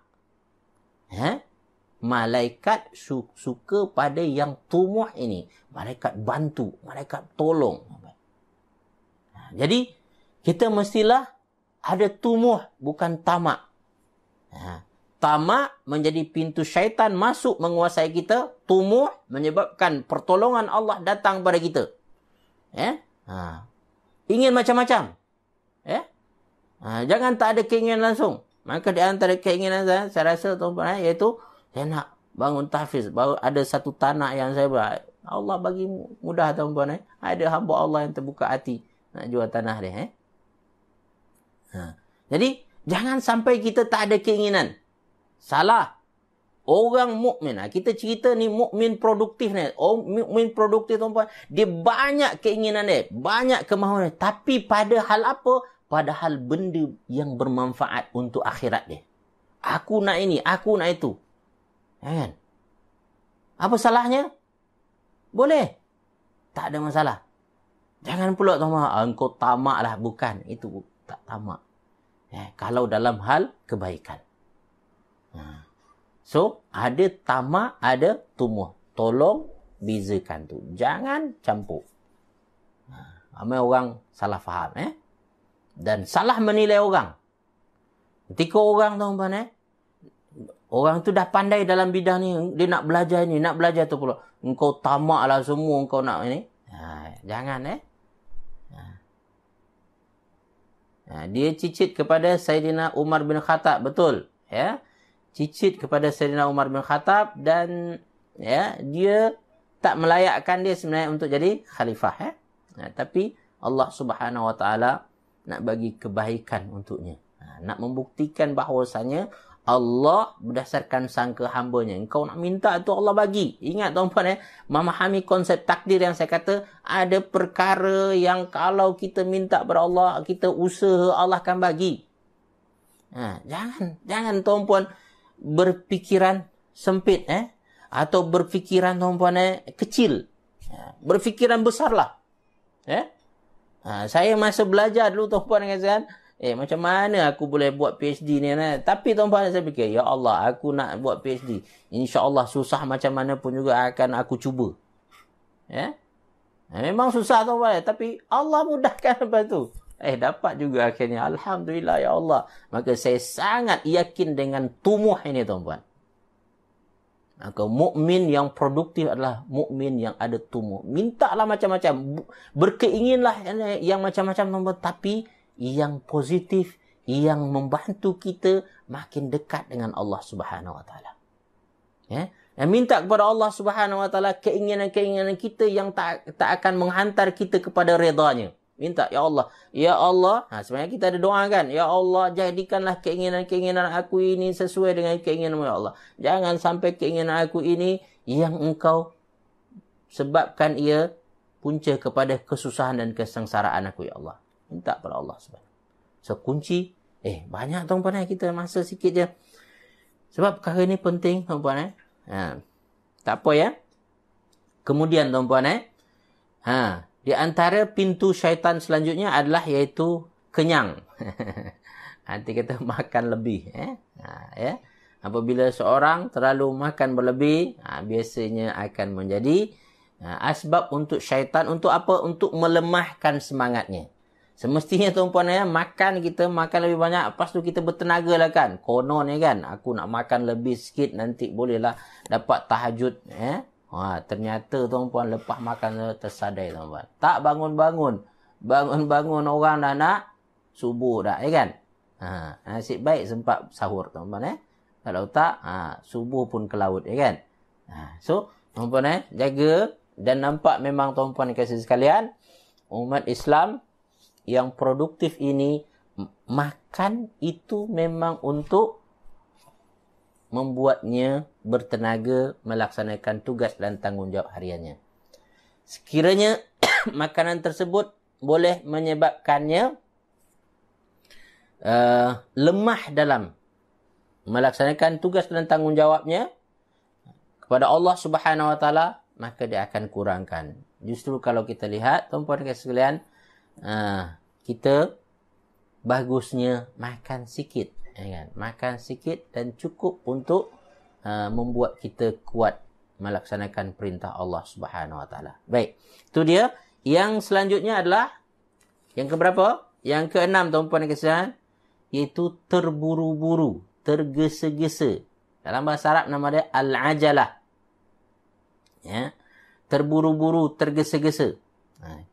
S1: Malaikat suka pada yang tumuh ini. Malaikat bantu, malaikat tolong. Jadi, kita mestilah ada tumuh, bukan tamak. Tamak menjadi pintu syaitan masuk menguasai kita. Tumuh menyebabkan pertolongan Allah datang pada kita. Ingin macam-macam. Jangan tak ada keinginan langsung. Maka di antara keinginan saya rasa, tuan-tuan, iaitu saya nak bangun tahfiz. Baru ada satu tanah yang saya buat. Allah bagi mudah, tuan-tuan. Ada hamba Allah yang terbuka hati nak jual tanah dia. Jadi, jangan sampai kita tak ada keinginan. Salah. Orang mukmin, kita cerita ni mukmin produktif ni. Mukmin produktif, tuan-tuan, dia banyak keinginan dia, banyak kemahuan dia. Tapi pada hal apa? Pada hal benda yang bermanfaat untuk akhirat dia. Aku nak ini, aku nak itu. Kan? Apa salahnya? Boleh. Tak ada masalah. Jangan pula, tuan-tuan, engkau tamak lah. Bukan. Itu tak tamak. Kalau dalam hal kebaikan. So, ada tamak, ada tumuh. Tolong bezakan tu. Jangan campur. Ramai orang salah faham. Dan salah menilai orang. Ketika orang, tuan-tuan, orang tu dah pandai dalam bidang ni. Dia nak belajar ni, nak belajar tu pula. Engkau tamak lah semua, engkau nak ini. Jangan, Dia cicit kepada Sayyidina Umar bin Khattab. Betul. Cicit kepada Sayyidina Umar bin Khattab. Dan dia tak melayakkan dia sebenarnya untuk jadi khalifah. Tapi Allah Subhanahu Wa Taala nak bagi kebaikan untuknya. Nak membuktikan bahawasanya Allah berdasarkan sangka hambanya. Engkau nak minta tu Allah bagi. Ingat, tuan-tuan, memahami konsep takdir yang saya kata, ada perkara yang kalau kita minta kepada Allah, kita usaha, Allah akan bagi. Jangan tuan-tuan berfikiran sempit, atau berfikiran, tuan-tuan, kecil. Berfikiran besarlah. Saya masa belajar dulu, tuan-tuan, katakan, macam mana aku boleh buat PhD ni? Tapi, tuan-tuan, saya fikir, ya Allah, aku nak buat PhD. InsyaAllah susah macam mana pun juga akan aku cuba. Memang susah, tuan-tuan, tapi Allah mudahkan lepas tu. Dapat juga akhirnya. Alhamdulillah, ya Allah. Maka saya sangat yakin dengan tumuh ini, tuan-tuan. Maka mukmin yang produktif adalah mukmin yang ada tumuh. Mintalah macam-macam. Berkeinginlah yang macam-macam, tuan-tuan. Tapi yang positif, yang membantu kita makin dekat dengan Allah Subhanahu Wa Taala. Dan minta kepada Allah Subhanahu Wa Taala keinginan-keinginan kita yang tak akan menghantar kita kepada redanya. Minta, ya Allah. Ya Allah. Sebenarnya kita ada doa kan. Ya Allah, jadikanlah keinginan-keinginan aku ini sesuai dengan keinginanmu, ya Allah. Jangan sampai keinginan aku ini yang engkau sebabkan ia punca kepada kesusahan dan kesengsaraan aku, ya Allah. Minta pada Allah Subhanahu. So, kunci, banyak tuan-puan kita masa sikit je. Sebab perkara ni penting, tuan-puan. Tak apa ya. Kemudian, tuan-puan, di antara pintu syaitan selanjutnya adalah iaitu kenyang. Nanti kita makan lebih. Ya. Apabila seorang terlalu makan berlebih, biasanya akan menjadi asbab untuk syaitan. Untuk apa? Untuk melemahkan semangatnya. Semestinya tuan-puan kita makan lebih banyak. Lepas tu kita bertenaga lah kan. Konon kan. Aku nak makan lebih sikit. Nanti bolehlah dapat tahajud. Ternyata tuan-puan lepas makan tersadai tuan-puan. Tak bangun-bangun. Bangun-bangun orang dah nak subuh dah. Kan? Nasib baik sempat sahur tuan-puan. Kalau tak, subuh pun ke laut. Kan? So, tuan-puan jaga. Dan nampak memang tuan-puan kasih sekalian. Umat Islam yang produktif ini, makan itu memang untuk membuatnya bertenaga melaksanakan tugas dan tanggungjawab hariannya. Sekiranya makanan tersebut boleh menyebabkannya lemah dalam melaksanakan tugas dan tanggungjawabnya kepada Allah Subhanahu Wa Taala, maka dia akan kurangkan. Justru kalau kita lihat, tuan-puan dan sekalian, kita bagusnya makan sikit, kan? Makan sikit dan cukup untuk membuat kita kuat melaksanakan perintah Allah Subhanahu Wa Taala. Baik, itu dia. Yang selanjutnya adalah yang keberapa? Yang keenam, tuan-puan dan sekalian, iaitu terburu-buru, tergesa-gesa. Dalam bahasa Arab nama dia al-ajalah. Ya, terburu-buru, tergesa-gesa.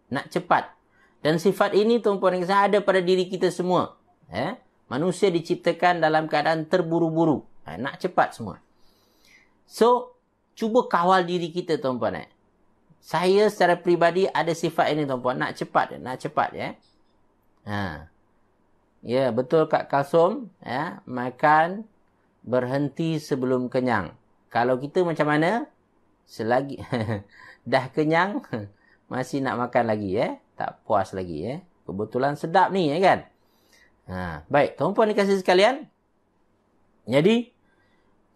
S1: Nak cepat. Dan sifat ini, tuan-puan dan sekalian, ada pada diri kita semua. Manusia diciptakan dalam keadaan terburu-buru. Nak cepat semua. So, cuba kawal diri kita, tuan-puan. Saya secara peribadi ada sifat ini, tuan-puan. Nak cepat. Nak cepat. Ya, betul Kak Kalsum. Makan berhenti sebelum kenyang. Kalau kita macam mana? Selagi dah kenyang, masih nak makan lagi. Tak puas lagi. Kebetulan sedap ni, kan? Baik, tuan-puan dikasih sekalian. Jadi,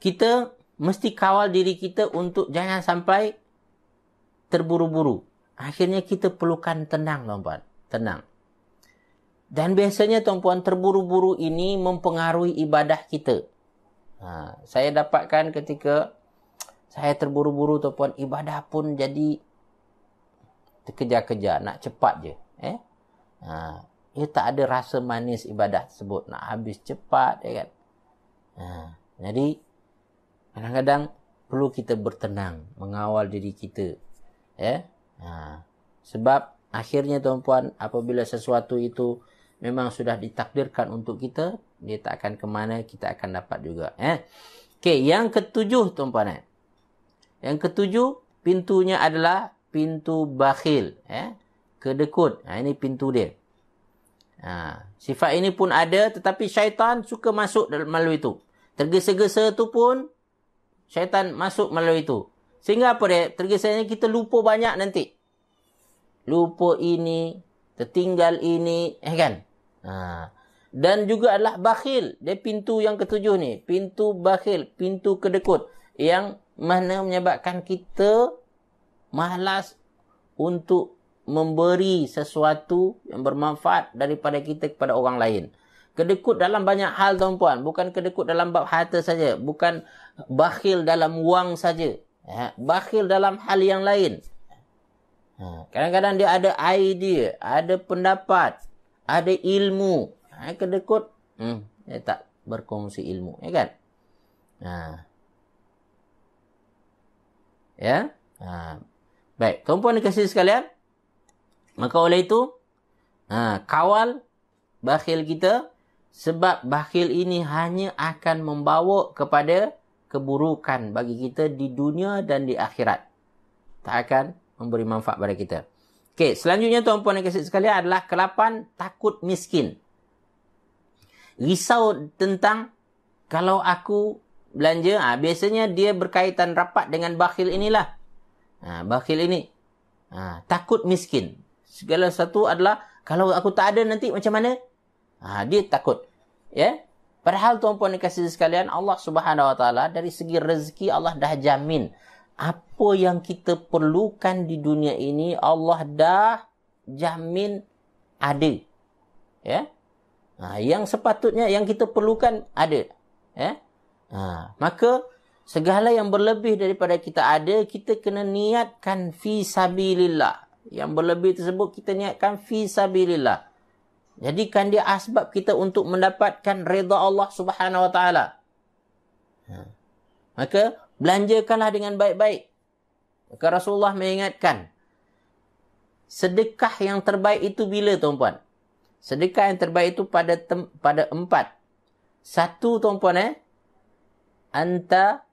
S1: kita mesti kawal diri kita untuk jangan sampai terburu-buru. Akhirnya kita perlukan tenang, tuan-puan. Tenang. Dan biasanya, tuan-puan, terburu-buru ini mempengaruhi ibadah kita. Saya dapatkan ketika saya terburu-buru, tuan-puan, ibadah pun jadi terkejar-kejar, nak cepat je. Ia tak ada rasa manis ibadah tersebut. Nak habis cepat, kan? Jadi, kadang-kadang perlu kita bertenang, mengawal diri kita. Sebab akhirnya, tuan-puan, apabila sesuatu itu memang sudah ditakdirkan untuk kita, dia tak akan ke mana, kita akan dapat juga. Okey, yang ketujuh, tuan-puan. Yang ketujuh, pintunya adalah pintu bakhil, kedekut. Ini pintu dia. Sifat ini pun ada, tetapi syaitan suka masuk melalui itu. Tergesa-gesa tu pun syaitan masuk melalui itu. Sehingga apa dia? Tergesa-gesanya kita lupa banyak nanti. Lupa ini, tertinggal ini, kan? Dan juga adalah bakhil. Dia pintu yang ketujuh ni, pintu bakhil, pintu kedekut, yang mana menyebabkan kita malas untuk memberi sesuatu yang bermanfaat daripada kita kepada orang lain. Kedekut dalam banyak hal, tuan-puan. Bukan kedekut dalam bab harta saja. Bukan bakhil dalam wang saja. Bakhil dalam hal yang lain. Kadang-kadang dia ada idea, ada pendapat, ada ilmu. Kedekut, dia tak berkongsi ilmu. Kan? Baik, tuan-puan dikasih sekalian. Maka oleh itu, kawal bakhil kita. Sebab bakhil ini hanya akan membawa kepada keburukan bagi kita di dunia dan di akhirat. Tak akan memberi manfaat pada kita. Okey, selanjutnya tuan-puan dan kasih sekalian adalah ke-8, takut miskin. Risau tentang kalau aku belanja, biasanya dia berkaitan rapat dengan bakhil inilah. Bakhil ini. Takut miskin. Segala satu adalah, kalau aku tak ada nanti macam mana? Dia takut. Ya. Padahal tuan-puan dikasihi sekalian, Allah Subhanahu Wa Taala dari segi rezeki Allah dah jamin. Apa yang kita perlukan di dunia ini Allah dah jamin ada. Ya. Yang sepatutnya yang kita perlukan ada. Ya. Maka segala yang berlebih daripada kita ada, kita kena niatkan fi sabilillah. Yang berlebih tersebut kita niatkan fi sabilillah. Jadikan dia asbab kita untuk mendapatkan redha Allah Subhanahu Wa Taala. Maka belanjakanlah dengan baik-baik. Maka Rasulullah mengingatkan, sedekah yang terbaik itu bila tuan-puan? Sedekah yang terbaik itu pada 4. Satu tuan-puan, anta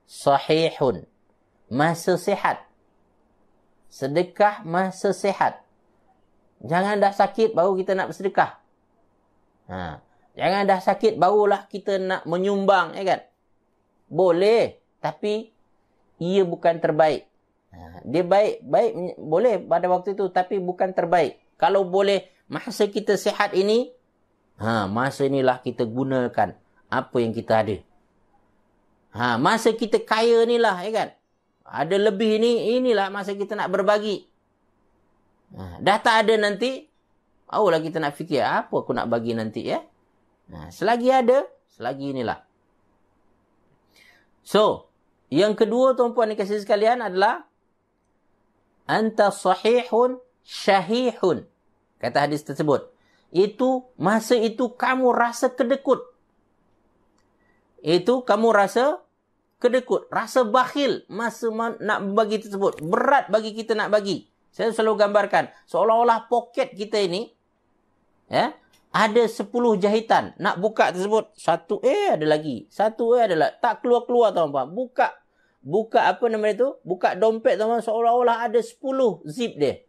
S1: sahihun, masa sihat. Sedekah masa sihat. Jangan dah sakit baru kita nak bersedekah. Jangan dah sakit barulah kita nak menyumbang, ya kan? Boleh, tapi ia bukan terbaik. Dia baik boleh pada waktu itu, tapi bukan terbaik. Kalau boleh masa kita sihat ini, masa inilah kita gunakan apa yang kita ada. Masa kita kaya inilah, ya kan? Ada lebih inilah masa kita nak berbagi. Dah tak ada nanti, barulah kita nak fikir, apa aku nak bagi nanti, ya? Selagi ada, selagi inilah. So, yang kedua tuan-puan dikasihi sekalian adalah anta sahihun syahihun. Kata hadis tersebut. Masa itu kamu rasa kedekut. Kamu rasa kedekut, rasa bakhil masa nak bagi tersebut. Berat bagi kita nak bagi. Saya selalu gambarkan, seolah-olah poket kita ini, ya, ada 10 jahitan. Nak buka tersebut, satu ada lagi. Satu ada lagi. Tak keluar-keluar tuan-puan. Buka apa nama itu? Buka dompet tuan-puan, seolah-olah ada 10 zip dia.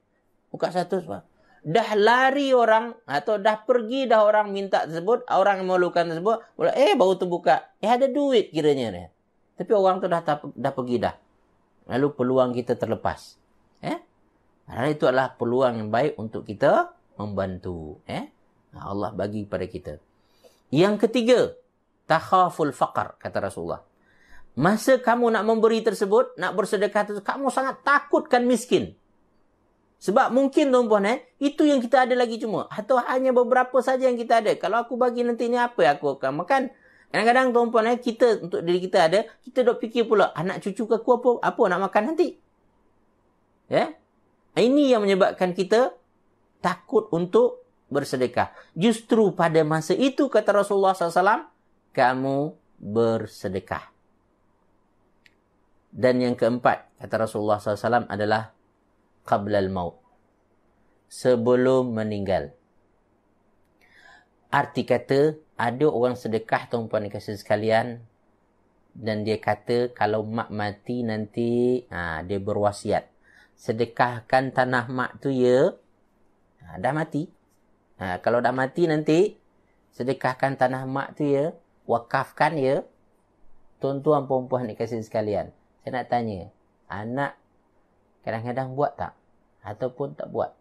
S1: Buka satu tuan. Dah lari orang, atau dah pergi dah orang minta tersebut, orang yang memerlukan tersebut, baru terbuka. Ada duit kiranya dia. Tapi orang tu dah pergi dah. Lalu peluang kita terlepas. Itu adalah peluang yang baik untuk kita membantu. Allah bagi pada kita. Yang ketiga, takhaful faqar, kata Rasulullah. Masa kamu nak memberi tersebut, nak bersedekah tersebut, kamu sangat takutkan miskin. Sebab mungkin tuan-puan, itu yang kita ada lagi cuma. Atau hanya beberapa saja yang kita ada. Kalau aku bagi nanti ni apa yang aku akan makan? Kadang-kadang tuan-puan, kita untuk diri kita ada, kita dok fikir pula, anak cucu aku apa nak makan nanti? Ya? Ini yang menyebabkan kita takut untuk bersedekah. Justru pada masa itu, kata Rasulullah SAW, kamu bersedekah. Dan yang keempat, kata Rasulullah SAW adalah qablal maut. Sebelum meninggal. Arti kata, ada orang sedekah tuan-puan dikasihi sekalian, dan dia kata kalau mak mati nanti dia berwasiat, sedekahkan tanah mak tu ya. Dah mati. Kalau dah mati nanti sedekahkan tanah mak tu ya, wakafkan ya. Tuan-tuan puan-puan dikasihi sekalian, saya nak tanya, anak kadang-kadang buat tak? Ataupun tak buat?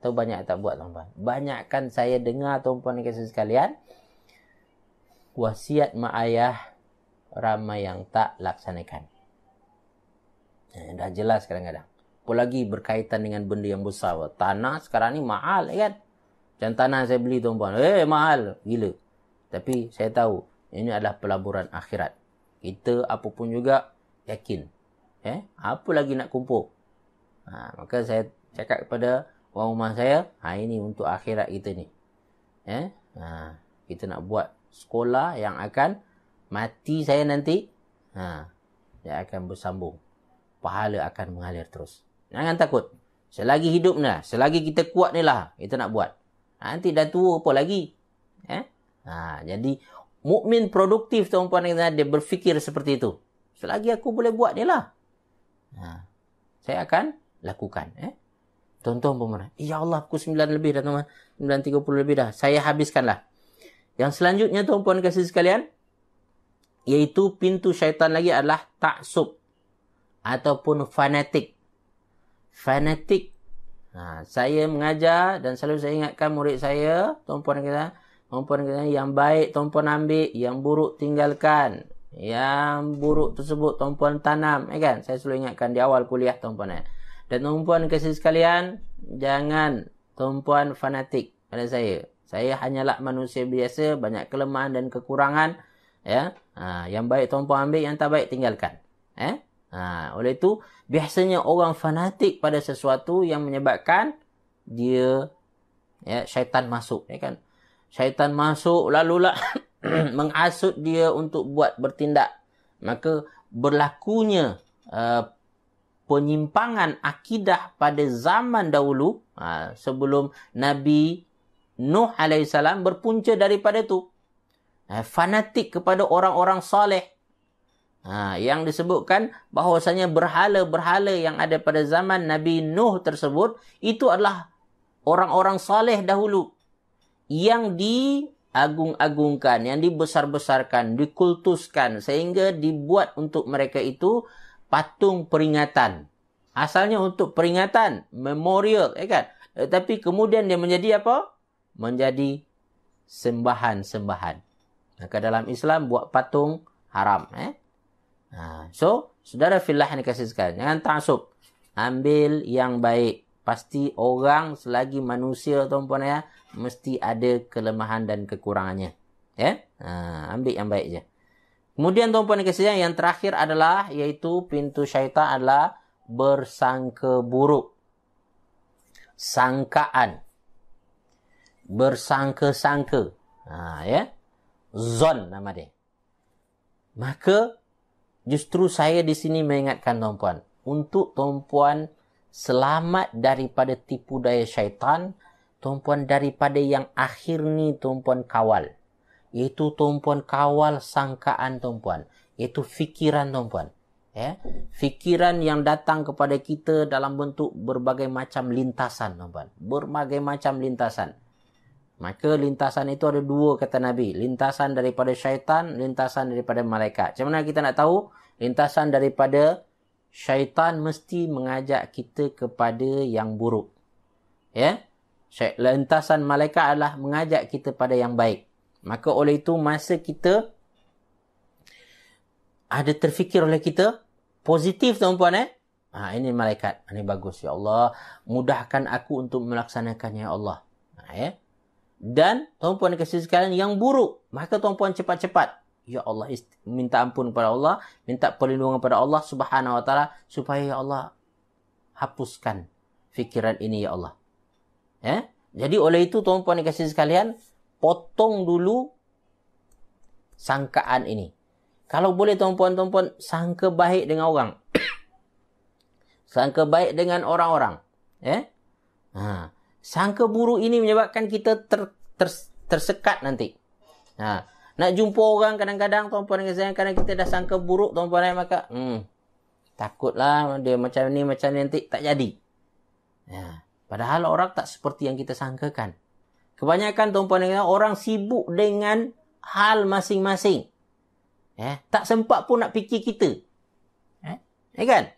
S1: Atau banyak tak buat tuan-puan? Banyakkan saya dengar tuan-puan dikasihi sekalian, wasiat mak ayah ramai yang tak laksanakan. Dah jelas kadang-kadang. Apalagi berkaitan dengan benda yang besar. Tanah sekarang ni mahal, kan? Macam tanah saya beli tuan-puan, mahal gila. Tapi saya tahu ini adalah pelaburan akhirat. Kita apa pun juga yakin. Apa lagi nak kumpul? Maka saya cakap kepada orang rumah saya, ini untuk akhirat kita ni. Kita nak buat sekolah yang akan mati saya nanti, dia akan bersambung. Pahala akan mengalir terus. Jangan takut. Selagi hidup ni lah, selagi kita kuat ni lah, kita nak buat. Nanti dah tua apa lagi? Jadi, mukmin produktif tuan-puan, dia berfikir seperti itu. Selagi aku boleh buat ni lah, saya akan lakukan. Tuan-tuan pemerintah, ya Allah, pukul 9 lebih dah tuan-tuan. 9.30 lebih dah. Saya habiskanlah. Yang selanjutnya tuan-puan kasih sekalian, iaitu pintu syaitan lagi adalah taksub ataupun fanatik. fanatik. Saya mengajar dan selalu saya ingatkan murid saya, tuan-puan kita yang baik tuan-puan ambil, yang buruk tinggalkan. Yang buruk tersebut tuan-puan tanam, kan? Saya selalu ingatkan di awal kuliah tuan-puan. Dan tuan-puan kasih sekalian, jangan tuan-puan fanatik pada saya. Saya hanyalah manusia biasa, banyak kelemahan dan kekurangan, ya. Yang baik tuan-puan ambil, yang tak baik tinggalkan. Oleh itu, biasanya orang fanatik pada sesuatu yang menyebabkan dia, syaitan masuk, kan? Syaitan masuk lalulah menghasut dia untuk buat bertindak. Maka berlakunya penyimpangan akidah pada zaman dahulu, sebelum Nabi Nuh alaihissalam, berpunca daripada tu. Fanatik kepada orang-orang soleh. Yang disebutkan bahawasanya berhala-berhala yang ada pada zaman Nabi Nuh tersebut, itu adalah orang-orang saleh dahulu yang diagung-agungkan, yang dibesar-besarkan, dikultuskan, sehingga dibuat untuk mereka itu patung peringatan. Asalnya untuk peringatan, memorial, kan? Tapi kemudian dia menjadi apa? Menjadi sembahan-sembahan. Maka dalam Islam buat patung haram. So, saudara fillah yang dikasih sekalian, jangan ta'asub. Ambil yang baik. Pasti orang selagi manusia, tuan-puan, mesti ada kelemahan dan kekurangannya. Ambil yang baik je. Kemudian tuan-puan yang dikasih yang terakhir adalah, iaitu pintu syaitan adalah bersangka buruk. Sangkaan. Bersangka-sangka. Zon nama dia. Maka justru saya di sini mengingatkan tuan-puan, untuk tuan-puan selamat daripada tipu daya syaitan, tuan-puan daripada yang akhir ni tuan-puan kawal. Iaitu tuan-puan kawal sangkaan tuan-puan. Iaitu fikiran tuan-puan. Fikiran yang datang kepada kita dalam bentuk berbagai macam lintasan tuan-puan. Berbagai macam lintasan. Maka lintasan itu ada dua, kata Nabi. Lintasan daripada syaitan, lintasan daripada malaikat. Macam mana kita nak tahu? Lintasan daripada syaitan mesti mengajak kita kepada yang buruk. Lintasan malaikat adalah mengajak kita pada yang baik. Maka oleh itu, masa kita ada terfikir oleh kita positif tuan-puan, ini malaikat. Ini bagus, ya Allah. Mudahkan aku untuk melaksanakannya, ya Allah. Dan tuan-puan kasih sekalian yang buruk, maka tuan-puan cepat-cepat, ya Allah, minta ampun kepada Allah, minta perlindungan kepada Allah Subhanahu wa taala, supaya ya Allah hapuskan fikiran ini, ya Allah. Jadi oleh itu tuan-puan kasih sekalian, potong dulu sangkaan ini. Kalau boleh tuan-puan sangka baik dengan orang. Sangka baik dengan orang-orang. Sangka buruk ini menyebabkan kita tersekat nanti. Nak jumpa orang kadang-kadang, tuan-puan dan sayang, kadang kita dah sangka buruk, tuan-puan, maka takutlah dia macam ni nanti tak jadi. Padahal orang tak seperti yang kita sangkakan. Kebanyakan tuan-puan dan orang sibuk dengan hal masing-masing. Tak sempat pun nak fikir kita. Kan?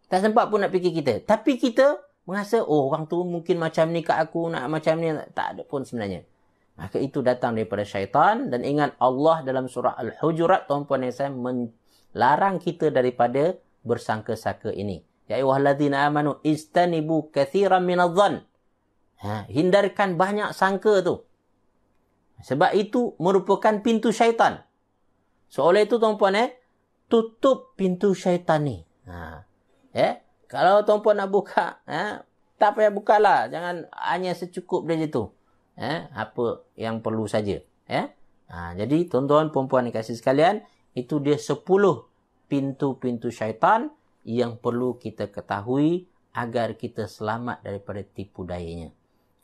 S1: Tak sempat pun nak fikir kita. Tapi kita merasa, orang tu mungkin macam ni kat aku, nak macam ni. Tak ada pun sebenarnya. Maka itu datang daripada syaitan. Dan ingat Allah dalam surah Al-Hujurat, tuan-puan yang saya, melarang kita daripada bersangka-sangka ini. Ya ayyuhalladzina amanu istanibu katsiran minadh-dhann. Hindarkan banyak sangka tu. Sebab itu merupakan pintu syaitan. So oleh itu tuan-puan, tutup pintu syaitan ni. Kalau tuan-puan nak buka, tak payah bukalah. Jangan hanya secukup dia tu. Apa yang perlu saja. Jadi tuan-tuan, puan-puan dikasih sekalian, itu dia 10 pintu-pintu syaitan yang perlu kita ketahui agar kita selamat daripada tipu dayanya.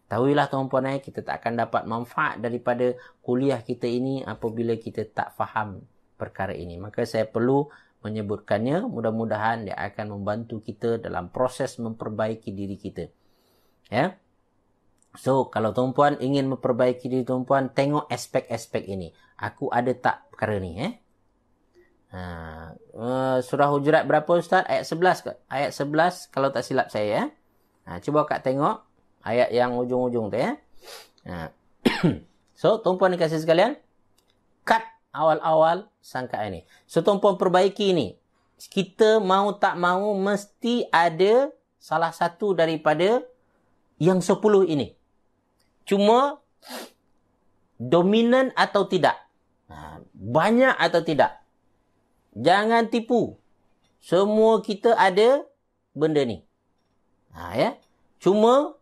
S1: Tahuilah tuan-puan, kita tak akan dapat manfaat daripada kuliah kita ini apabila kita tak faham perkara ini. Maka saya perlu menyebutkannya, mudah-mudahan dia akan membantu kita dalam proses memperbaiki diri kita. So, kalau tuan-puan ingin memperbaiki diri tuan-puan, tengok aspek-aspek ini. Aku ada tak perkara ni? Surah Hujurat berapa Ustaz? Ayat 11 ke? Ayat 11 kalau tak silap saya. Cuba Kak tengok ayat yang ujung-ujung tu ya. So, tuan-puan dikasih sekalian, cut awal-awal sangkaan ini. So, tuan-puan perbaiki ini. Kita mau tak mau mesti ada salah satu daripada yang 10 ini. Cuma dominan atau tidak. Banyak atau tidak. Jangan tipu. Semua kita ada benda ni. Ya. Cuma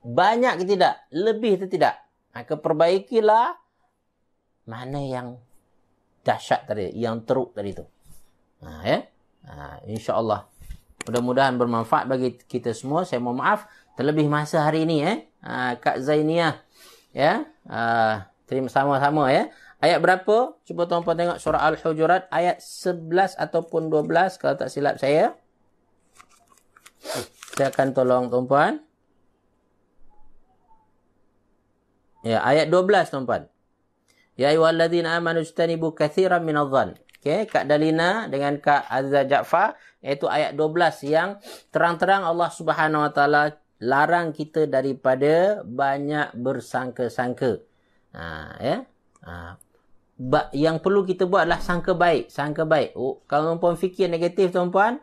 S1: banyak ke tidak, lebih atau tidak. Maka perbaikilah mana yang dahsyat tadi, yang teruk tadi tu. Ya. InsyaAllah. Mudah-mudahan bermanfaat bagi kita semua. Saya mohon maaf terlebih masa hari ini Kak Zainiah. Ya. Terima sama-sama ya. Ayat berapa? Cuba tuan-tuan tengok surah Al-Hujurat ayat 11 ataupun 12 kalau tak silap saya. Saya akan tolong tuan-tuan. Ya, ayat 12 tuan-tuan. Ya ayyuhalladzina amanu ijtanibu katsiran minadh-dhann. Okey, Kak Dalina dengan Kak Azza Jaafar, iaitu ayat 12 yang terang-terang Allah Subhanahu Wa Taala larang kita daripada banyak bersangka-sangka. Ya. Yang perlu kita buat adalah sangka baik. Sangka baik. Kalau tuan-puan fikir negatif tuan-puan,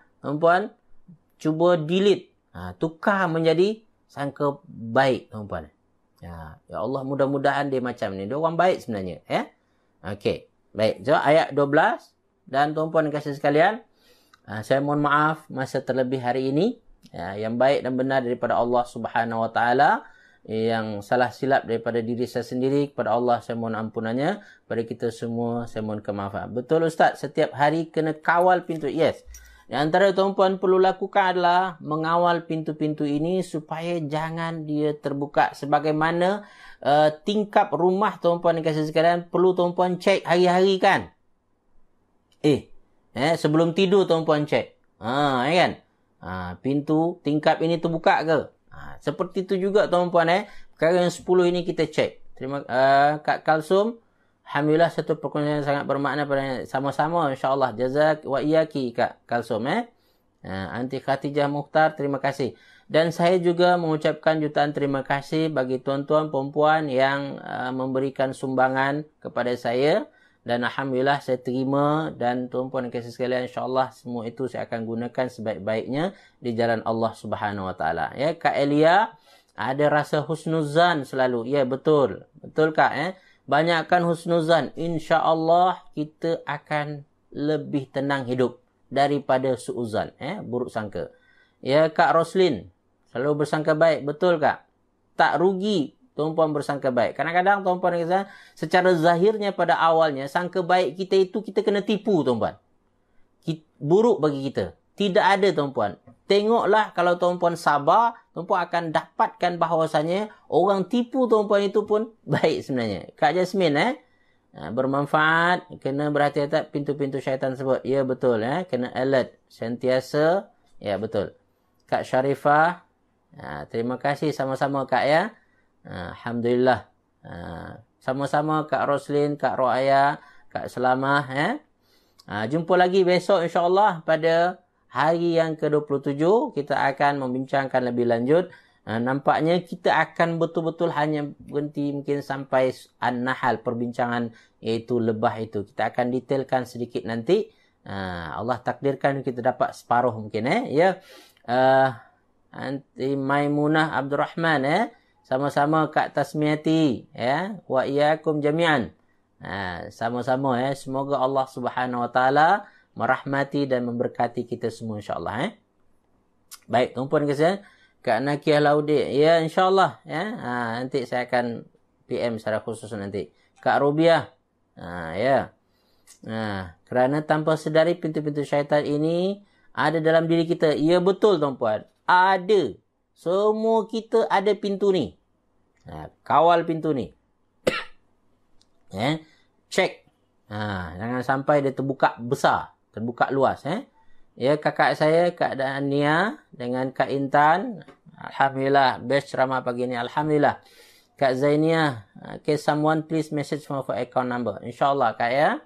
S1: cuba delete. Tukar menjadi sangka baik tuan-puan. Ya Allah, mudah-mudahan dia macam ni. Dia orang baik sebenarnya. Ya. Okey. Baik. So, ayat 12. Dan tuan-puan kasih sekalian, saya mohon maaf masa terlebih hari ini. Yang baik dan benar daripada Allah Subhanahu Wa Taala. Yang salah silap daripada diri saya sendiri, kepada Allah saya mohon ampunannya. Pada kita semua saya mohon kemaafan. Betul Ustaz, setiap hari kena kawal pintu. Yes. Di antara tuan-puan perlu lakukan adalah mengawal pintu-pintu ini supaya jangan dia terbuka. Sebagaimana tingkap rumah tuan-puan dikasih sekalian, perlu tuan-puan cek hari-hari kan? Sebelum tidur tuan-puan cek. Kan? Pintu tingkap ini terbuka ke? Seperti itu juga tuan-puan perkara yang 10 ini kita cek. Terima Kak Kalsum, alhamdulillah satu perkongsian sangat bermakna pada sama-sama insya-Allah. Jazak wa iyaki Kak Kalsum Anti Khatijah Mukhtar, terima kasih. Dan saya juga mengucapkan jutaan terima kasih bagi tuan-tuan perempuan yang memberikan sumbangan kepada saya. Dan alhamdulillah saya terima, dan tuan-puan dan kasih sekalian, insya-Allah semua itu saya akan gunakan sebaik-baiknya di jalan Allah Subhanahu Wa Taala. Ya, Kak Elia ada rasa husnuzan selalu. Ya, betul. Betul Kak Banyakkan husnuzan. Insya-Allah kita akan lebih tenang hidup daripada suuzan, buruk sangka. Ya, Kak Roslin selalu bersangka baik. Betul Kak. Tak rugi tuan-puan bersangka baik. Kadang-kadang tuan-puan kata, secara zahirnya pada awalnya, sangka baik kita itu kita kena tipu tuan-puan. Buruk bagi kita. Tidak ada tuan-puan. Tengoklah kalau tuan-puan sabar, tuan-puan akan dapatkan bahawasanya orang tipu tuan-puan itu pun baik sebenarnya. Kak Jasmine, bermanfaat. Kena berhati-hati pintu-pintu syaitan sebut. Ya betul. Kena alert. Sentiasa. Ya betul. Kak Sharifah, terima kasih sama-sama Kak ya. Alhamdulillah. Sama-sama Kak Roslin, Kak Roaya, Kak Selamah. Jumpa lagi besok insya-Allah pada hari yang ke-27. Kita akan membincangkan lebih lanjut. Nampaknya kita akan betul-betul hanya berhenti mungkin sampai An-Nahl, perbincangan iaitu lebah itu. Kita akan detailkan sedikit nanti. Allah takdirkan kita dapat separuh mungkin. Ya. Anti Maimunah Abdul Rahman sama-sama Kak Tasmiati wa iyyakum jami'an. Sama-sama semoga Allah Subhanahu Wa Taala merahmati dan memberkati kita semua insya-Allah. Baik, tuan-puan kasihan, Kak Nakiah Laude, ya insya-Allah nanti saya akan PM secara khusus nanti. Kak Rubiah, kerana tanpa sedari pintu-pintu syaitan ini ada dalam diri kita. Ya betul tuan-puan, ada. Semua kita ada pintu ni. Kawal pintu ni. Cek. Jangan sampai dia terbuka besar, terbuka luas. Ya, kakak saya Kak Dania dengan Kak Intan, alhamdulillah best ceramah pagi ni, alhamdulillah. Kak Zainiah, okay, someone please message for account number. InsyaAllah Kak ya.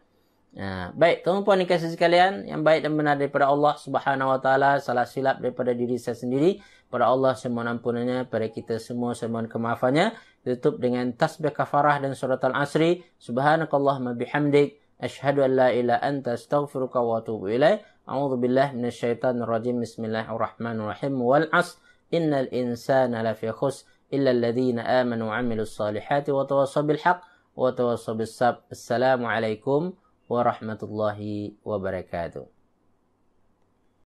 S1: Baik, tuan-tuan dan kasih sekalian, yang baik dan benar daripada Allah Subhanahu wa taala, salah silap daripada diri saya sendiri, pada Allah saya mohon ampunannya, pada kita semua saya mohon kemaafannya. Tutup dengan tasbih kafarah dan surat al-asri. Subhanakallahumma bihamdik, asyhadu an la ilaha anta astaghfiruka wa atubu ilaik. A'udzu billahi minasyaitonir rajim. Bismillahirrahmanirrahim. Wal 'asr innal insana lafi khusr illa alladhina amanu wa 'amilus solihati wa tawassaw bil haqq wa tawassaw bis sabr. Assalamualaikum warahmatullahi wabarakatuh.